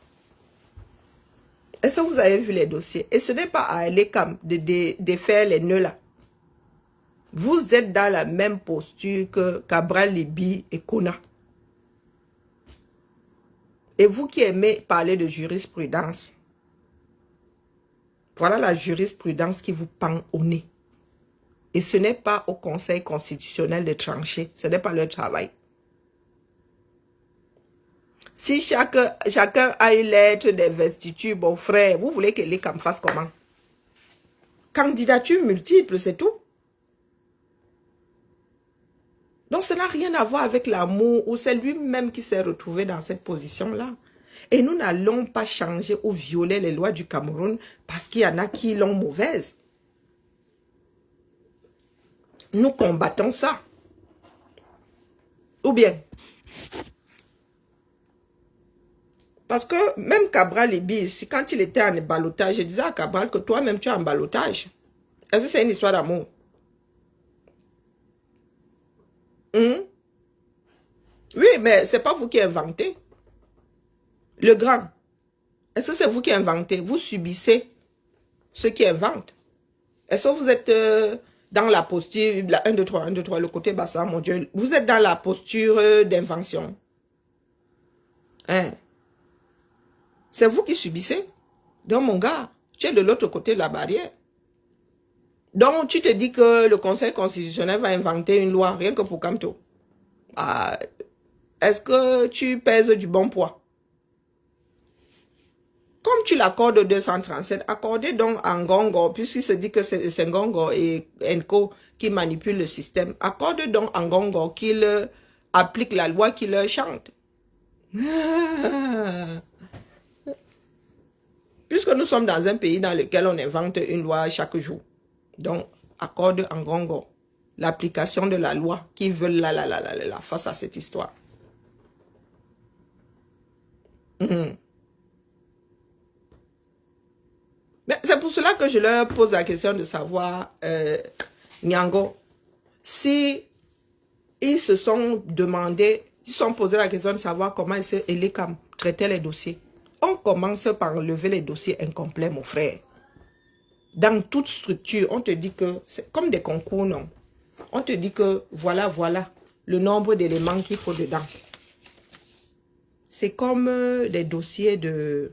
A: Est-ce que vous avez vu les dossiers? Et ce n'est pas à aller comme de faire les nœuds là. Vous êtes dans la même posture que Cabral Libi et Kona. Et vous qui aimez parler de jurisprudence, voilà la jurisprudence qui vous pend au nez. Et ce n'est pas au Conseil constitutionnel de trancher. Ce n'est pas leur travail. Si chacun a une lettre d'investiture, bon frère, vous voulez que les CAM fassent comment? Candidature multiple, c'est tout. Donc, ça n'a rien à voir avec l'amour ou c'est lui-même qui s'est retrouvé dans cette position-là. Et nous n'allons pas changer ou violer les lois du Cameroun parce qu'il y en a qui l'ont mauvaise. Nous combattons ça. Ou bien, parce que même Cabral Libi, quand il était en ballottage, je disais à Cabral que toi-même tu es en ballottage. Est-ce que c'est une histoire d'amour? Oui, mais c'est pas vous qui inventez. Le grand, est-ce que c'est vous qui inventez? Vous subissez ceux qui inventent. Est-ce que vous êtes dans la posture, 1, 2, 3, 1, 2, 3, le côté bassin, mon Dieu, vous êtes dans la posture d'invention. Hein? C'est vous qui subissez. Donc, mon gars, tu es de l'autre côté de la barrière. Donc, tu te dis que le Conseil constitutionnel va inventer une loi rien que pour Kamto. Est-ce que tu pèses du bon poids? Comme tu l'accordes 237, accordez donc à Ngongo, puisqu'il se dit que c'est Ngongo et Enco qui manipulent le système, accorde donc à Ngongo qu'il applique la loi qui leur chante. Puisque nous sommes dans un pays dans lequel on invente une loi chaque jour. Donc, accorde en Ngongo l'application de la loi qui veut la face à cette histoire. Mais c'est pour cela que je leur pose la question de savoir, Nyango, si ils se sont demandé, ils se sont posé la question de savoir comment les CAM traitaient les dossiers. On commence par lever les dossiers incomplets, mon frère. Dans toute structure, on te dit que c'est comme des concours, non? On te dit que voilà le nombre d'éléments qu'il faut dedans. C'est comme des dossiers de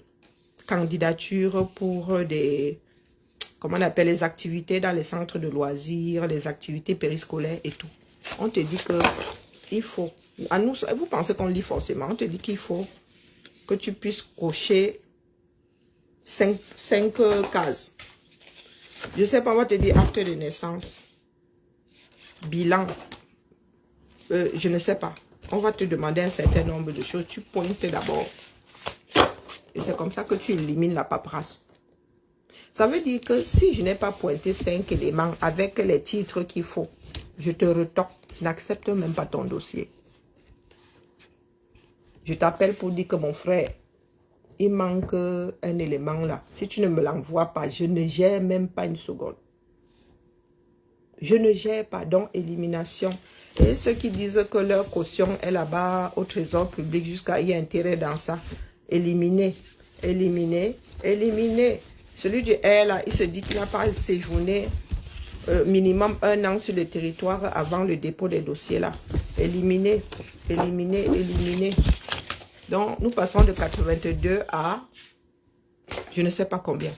A: candidature pour des, comment on appelle, les activités dans les centres de loisirs, les activités périscolaires et tout. On te dit que il faut, à nous, vous pensez qu'on lit forcément, on te dit qu'il faut que tu puisses cocher 5 cases. Je sais pas, on va te dire acte de naissance, bilan. Je ne sais pas. On va te demander un certain nombre de choses. Tu pointes d'abord. Et c'est comme ça que tu élimines la paperasse. Ça veut dire que si je n'ai pas pointé 5 éléments avec les titres qu'il faut, je te retorque. Je n'accepte même pas ton dossier. Je t'appelle pour dire que mon frère, il manque un élément là. Si tu ne me l'envoies pas, je ne gère même pas une seconde. Je ne gère pas, donc élimination. Et ceux qui disent que leur caution est là-bas au trésor public jusqu'à y intérêt dans ça, éliminer, éliminer, éliminer. Celui du R là, il se dit qu'il n'a pas séjourné minimum 1 an sur le territoire avant le dépôt des dossiers là. Éliminer, éliminer, éliminer. Donc nous passons de 82 à je ne sais pas combien.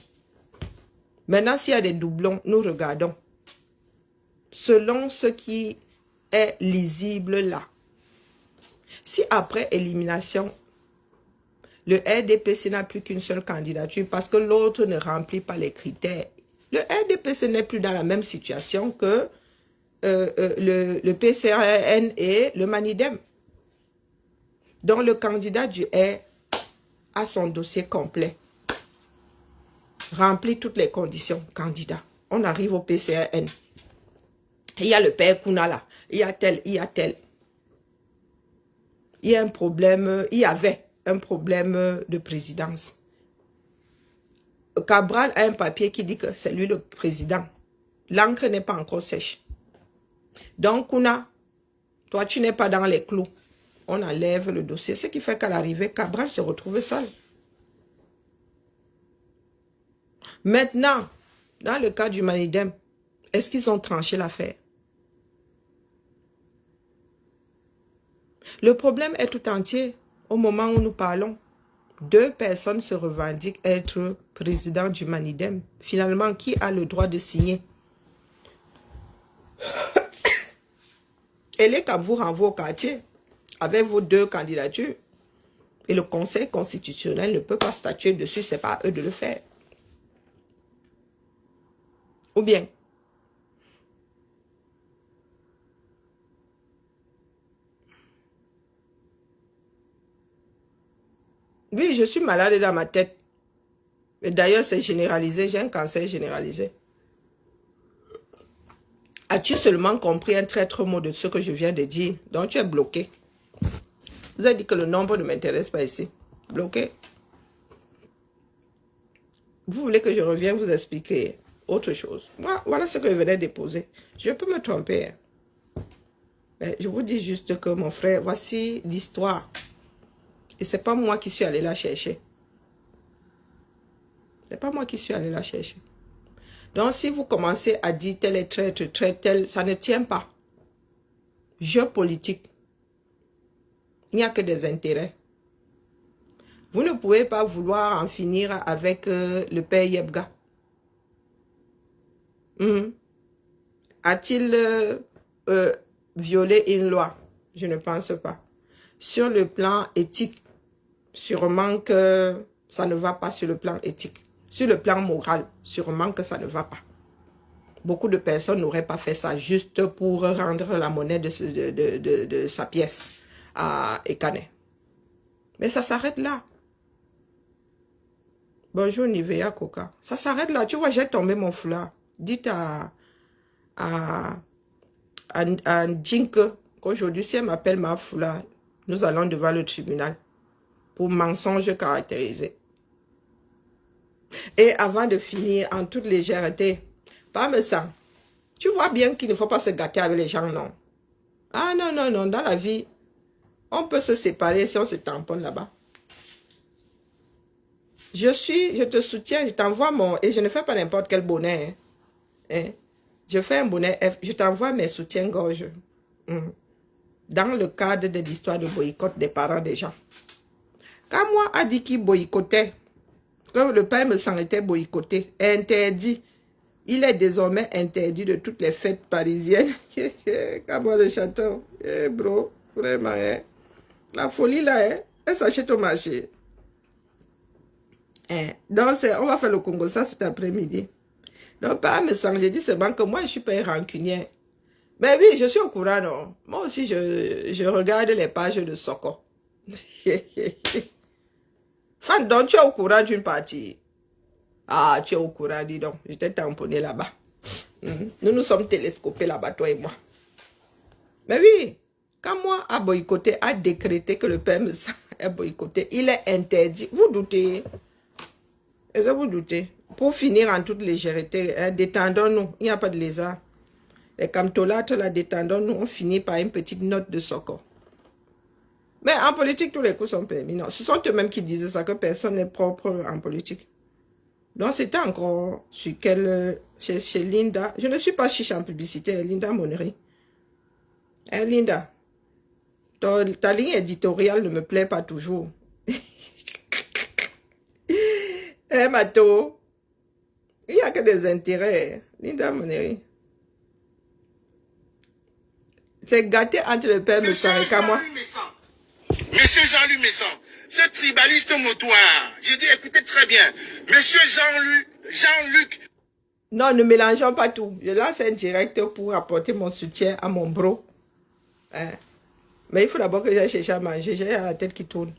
A: Maintenant, s'il y a des doublons, nous regardons. Selon ce qui est lisible là. Si après élimination, le RDPC n'a plus qu'une seule candidature parce que l'autre ne remplit pas les critères, le RDPC n'est plus dans la même situation que le PCRN et le Manidem. Donc le candidat du R a son dossier complet. Remplit toutes les conditions, candidat. On arrive au PCRN. Il y a le père Kuna là. Il y a tel, il y a tel. Il y a un problème, il y avait un problème de présidence. Cabral a un papier qui dit que c'est lui le président. L'encre n'est pas encore sèche. Donc, Kuna, toi, tu n'es pas dans les clous. On enlève le dossier. Ce qui fait qu'à l'arrivée, Cabral se retrouve seul. Maintenant, dans le cas du Manidem, est-ce qu'ils ont tranché l'affaire? Le problème est tout entier. Au moment où nous parlons, 2 personnes se revendiquent être président du Manidem. Finalement, qui a le droit de signer? Et les cas vous renvoient au quartier avec vos 2 candidatures. Et le Conseil constitutionnel ne peut pas statuer dessus, c'est pas à eux de le faire. Ou bien, oui, je suis malade dans ma tête. Et d'ailleurs, c'est généralisé. J'ai un cancer généralisé. As-tu seulement compris un traître mot de ce que je viens de dire? Donc, tu es bloqué. Vous avez dit que le nombre ne m'intéresse pas ici. Bloqué. Vous voulez que je revienne vous expliquer autre chose? Moi, voilà ce que je venais déposer. Je peux me tromper. Mais je vous dis juste que mon frère, voici l'histoire. Et ce n'est pas moi qui suis allé la chercher. Ce n'est pas moi qui suis allé la chercher. Donc, si vous commencez à dire tel est traître, tel, ça ne tient pas. Jeu politique. Il n'y a que des intérêts. Vous ne pouvez pas vouloir en finir avec le père Yebga. A-t-il violé une loi? Je ne pense pas. Sur le plan éthique, sûrement que ça ne va pas sur le plan éthique. Sur le plan moral, sûrement que ça ne va pas. Beaucoup de personnes n'auraient pas fait ça juste pour rendre la monnaie de sa pièce à Ekane. Mais ça s'arrête là. Bonjour Nivea Coca. Ça s'arrête là. Tu vois, j'ai tombé mon foulard. Dites à Djink qu'aujourd'hui, si elle m'appelle ma foulard, nous allons devant le tribunal pour mensonge caractérisé. Et avant de finir, en toute légèreté, pas me sang. Tu vois bien qu'il ne faut pas se gâter avec les gens, non? Ah non, non, non, dans la vie, on peut se séparer si on se tamponne là-bas. Je te soutiens, je t'envoie mon... Et je ne fais pas n'importe quel bonnet. Hein? Je fais un bonnet F, je t'envoie mes soutiens-gorge. Dans le cadre de l'histoire de boycott des parents des gens. Quand moi a dit qu'il boycottait, que le père me s'en était boycotté, interdit. Il est désormais interdit de toutes les fêtes parisiennes. Comme moi le château. Bro, vraiment, hein? La folie là, hein? Elle s'achète au marché. Donc, on va faire le Congo ça cet après-midi. Donc, pas me sang, j'ai dit seulement que moi, je ne suis pas un rancunier. Mais oui, je suis au courant, non. Moi aussi, je regarde les pages de Soko. Fan, donc tu es au courant d'une partie. Ah, tu es au courant, dis donc. Je t'ai tamponné là-bas. Nous nous sommes télescopés là-bas, toi et moi. Mais oui, quand moi a boycotté, a décrété que le PMSA est boycotté, il est interdit. Vous doutez? Est-ce que vous doutez? Pour finir en toute légèreté, détendons-nous. Il n'y a pas de lézard. Les camtolates, là, détendons-nous. On finit par une petite note de Soko. Mais en politique, tous les coups sont permis. Non, ce sont eux-mêmes qui disent ça, que personne n'est propre en politique. Donc, c'était encore sur quel... Chez Linda. Je ne suis pas chiche en publicité, Linda Monnery. Linda, ta ligne éditoriale ne me plaît pas toujours. Mato, il n'y a que des intérêts. Linda Monnery. C'est gâté entre le père Messan et moi.
D: Monsieur Jean-Luc Messan, ce tribaliste motoir, j'ai dit, écoutez très bien, monsieur Jean-Luc.
A: Non, ne mélangeons pas tout. Je lance un direct pour apporter mon soutien à mon bro. Hein? Mais il faut d'abord que j'aille chercher à manger. J'ai la tête qui tourne.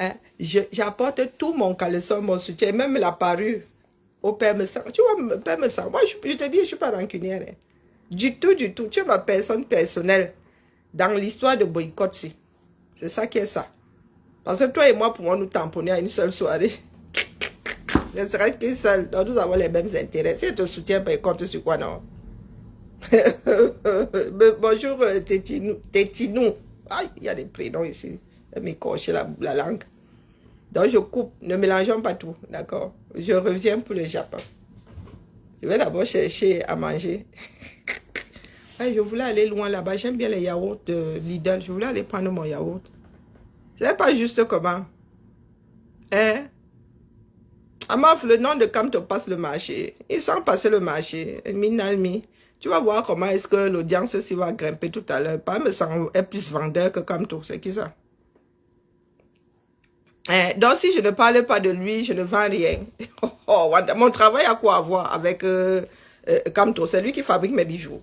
A: Hein? J'apporte tout mon caleçon, mon soutien, même la parure au père Messan. Tu vois, père Messan, moi, je te dis, je ne suis pas rancunière. Hein? Du tout, du tout. Tu es ma personne personnelle dans l'histoire de boycott. C'est ça qui est ça. Parce que toi et moi pouvons nous tamponner à une seule soirée. Ne serait-ce qu'une seule. Donc nous avons les mêmes intérêts. Si elle te soutient, ben, compte sur quoi, non? Bonjour, Tétinou. Aïe, il y a des prénoms ici. Je vais m'écorcher la langue. Donc je coupe. Ne mélangeons pas tout. D'accord? Je reviens pour le Japon. Je vais d'abord chercher à manger. Je voulais aller loin là-bas. J'aime bien les yaourts de Lidl. Je voulais aller prendre mon yaourt. C'est pas juste comment. Hein? Amaf, le nom de Kamto passe le marché. Ils sont passés le marché. Minalmi. Tu vas voir comment est-ce que l'audience s'y va grimper tout à l'heure. Pas me semble est plus vendeur que Kamto. C'est qui ça? Donc si je ne parle pas de lui, je ne vends rien. Mon travail a quoi à voir avec Kamto? C'est lui qui fabrique mes bijoux.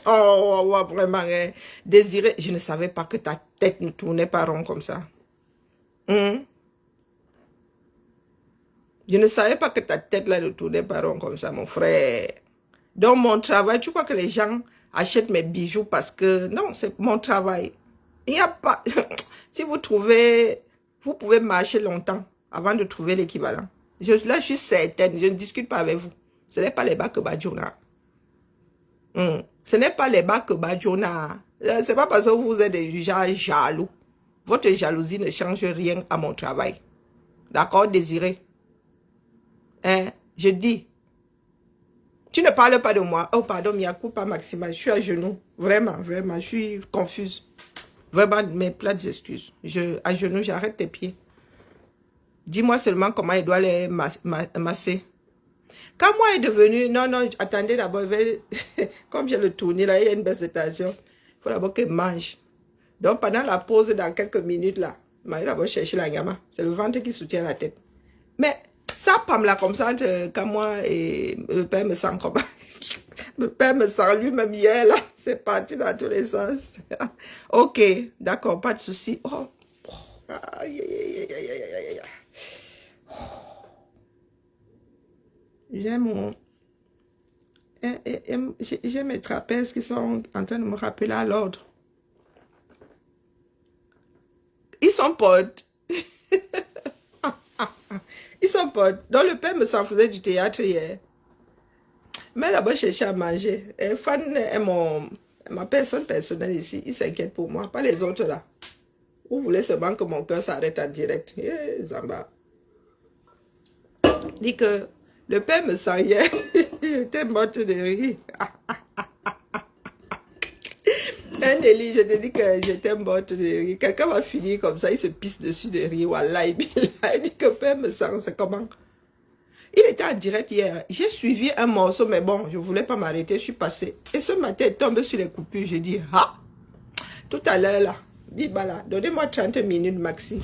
A: Vraiment, hein. Désiré, je ne savais pas que ta tête ne tournait pas rond comme ça. Je ne savais pas que ta tête là ne tournait pas rond comme ça, mon frère. Donc mon travail, tu crois que les gens achètent mes bijoux parce que... Non, c'est mon travail. Il n'y a pas... Si vous trouvez... Vous pouvez marcher longtemps avant de trouver l'équivalent. Là, je suis certaine, je ne discute pas avec vous. Ce n'est pas les bacs Badjona. Ce n'est pas les bacs Badjona. Ce n'est pas parce que vous êtes des gens jaloux. Votre jalousie ne change rien à mon travail. D'accord, Désiré? Je dis, tu ne parles pas de moi. Oh, pardon, Miakou, pas Maxima. Je suis à genoux. Vraiment, vraiment, je suis confuse. Vraiment, mes plates excuses. À genoux, j'arrête tes pieds. Dis-moi seulement comment il doit les masser. Quand moi est devenu... Non, non, attendez d'abord. Comme j'ai le tourné, là, il y a une baisse de tension. Il faut d'abord qu'elle mange. Donc, pendant la pause, dans quelques minutes, là, il va d'abord chercher la gama. C'est le ventre qui soutient la tête. Mais... Ça, Pam, là, comme ça, quand moi et le père me sent comme... Le père me sent lui-même hier, là. C'est parti dans tous les sens. Ok, d'accord, pas de souci. Oh. J'ai mon... J'ai mes trapèzes qui sont en train de me rappeler à l'ordre. Ils sont potes. Ils sont potes. Donc le père me s'en faisait du théâtre hier. Mais là-bas, je cherchais à manger. Et Fan est ma personne personnelle ici. Il s'inquiète pour moi, pas les autres là. Vous voulez seulement que mon cœur s'arrête en direct. Zamba. Dit que le père me sent hier. J'étais morte de rire. Nelly, je te dis que j'étais morte de rire. Quelqu'un va finir comme ça, il se pisse dessus de rire. Wallah, il dit que père me sent, c'est comment? Il était en direct hier. J'ai suivi un morceau, mais bon, je ne voulais pas m'arrêter, je suis passée. Et ce matin, il tombe sur les coupures. J'ai dit, ah, tout à l'heure là, Bibala, donnez-moi 30 minutes maxi.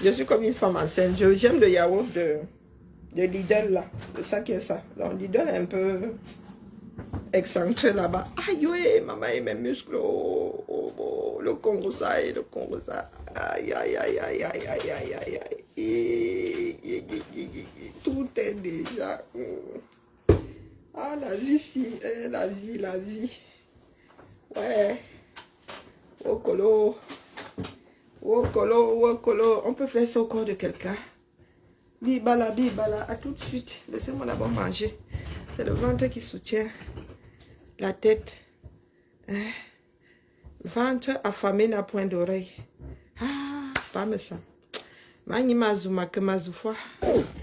A: Je suis comme une femme enceinte. J'aime le yaourt de Lidl là. C'est ça qui est ça. Donc Lidl est un peu excentré là-bas. Aïe, ouais, maman et mes muscles. Oh, oh, oh, le Congo ça et le Congo ça. Aïe, aïe, aïe, aïe, aïe, aïe, aïe, aïe, aïe. Tout est déjà... Ah, la vie, si. La vie, la vie. Ouais. Wokolo. Wokolo, wokolo. On peut faire ça au corps de quelqu'un. Bibala, bibala. À tout de suite. Laissez-moi d'abord manger. C'est le ventre qui soutient la tête. Hein? Ventre affamé n'a point d'oreille. Ah, pas me ça. Mani mazuma que mazoufa.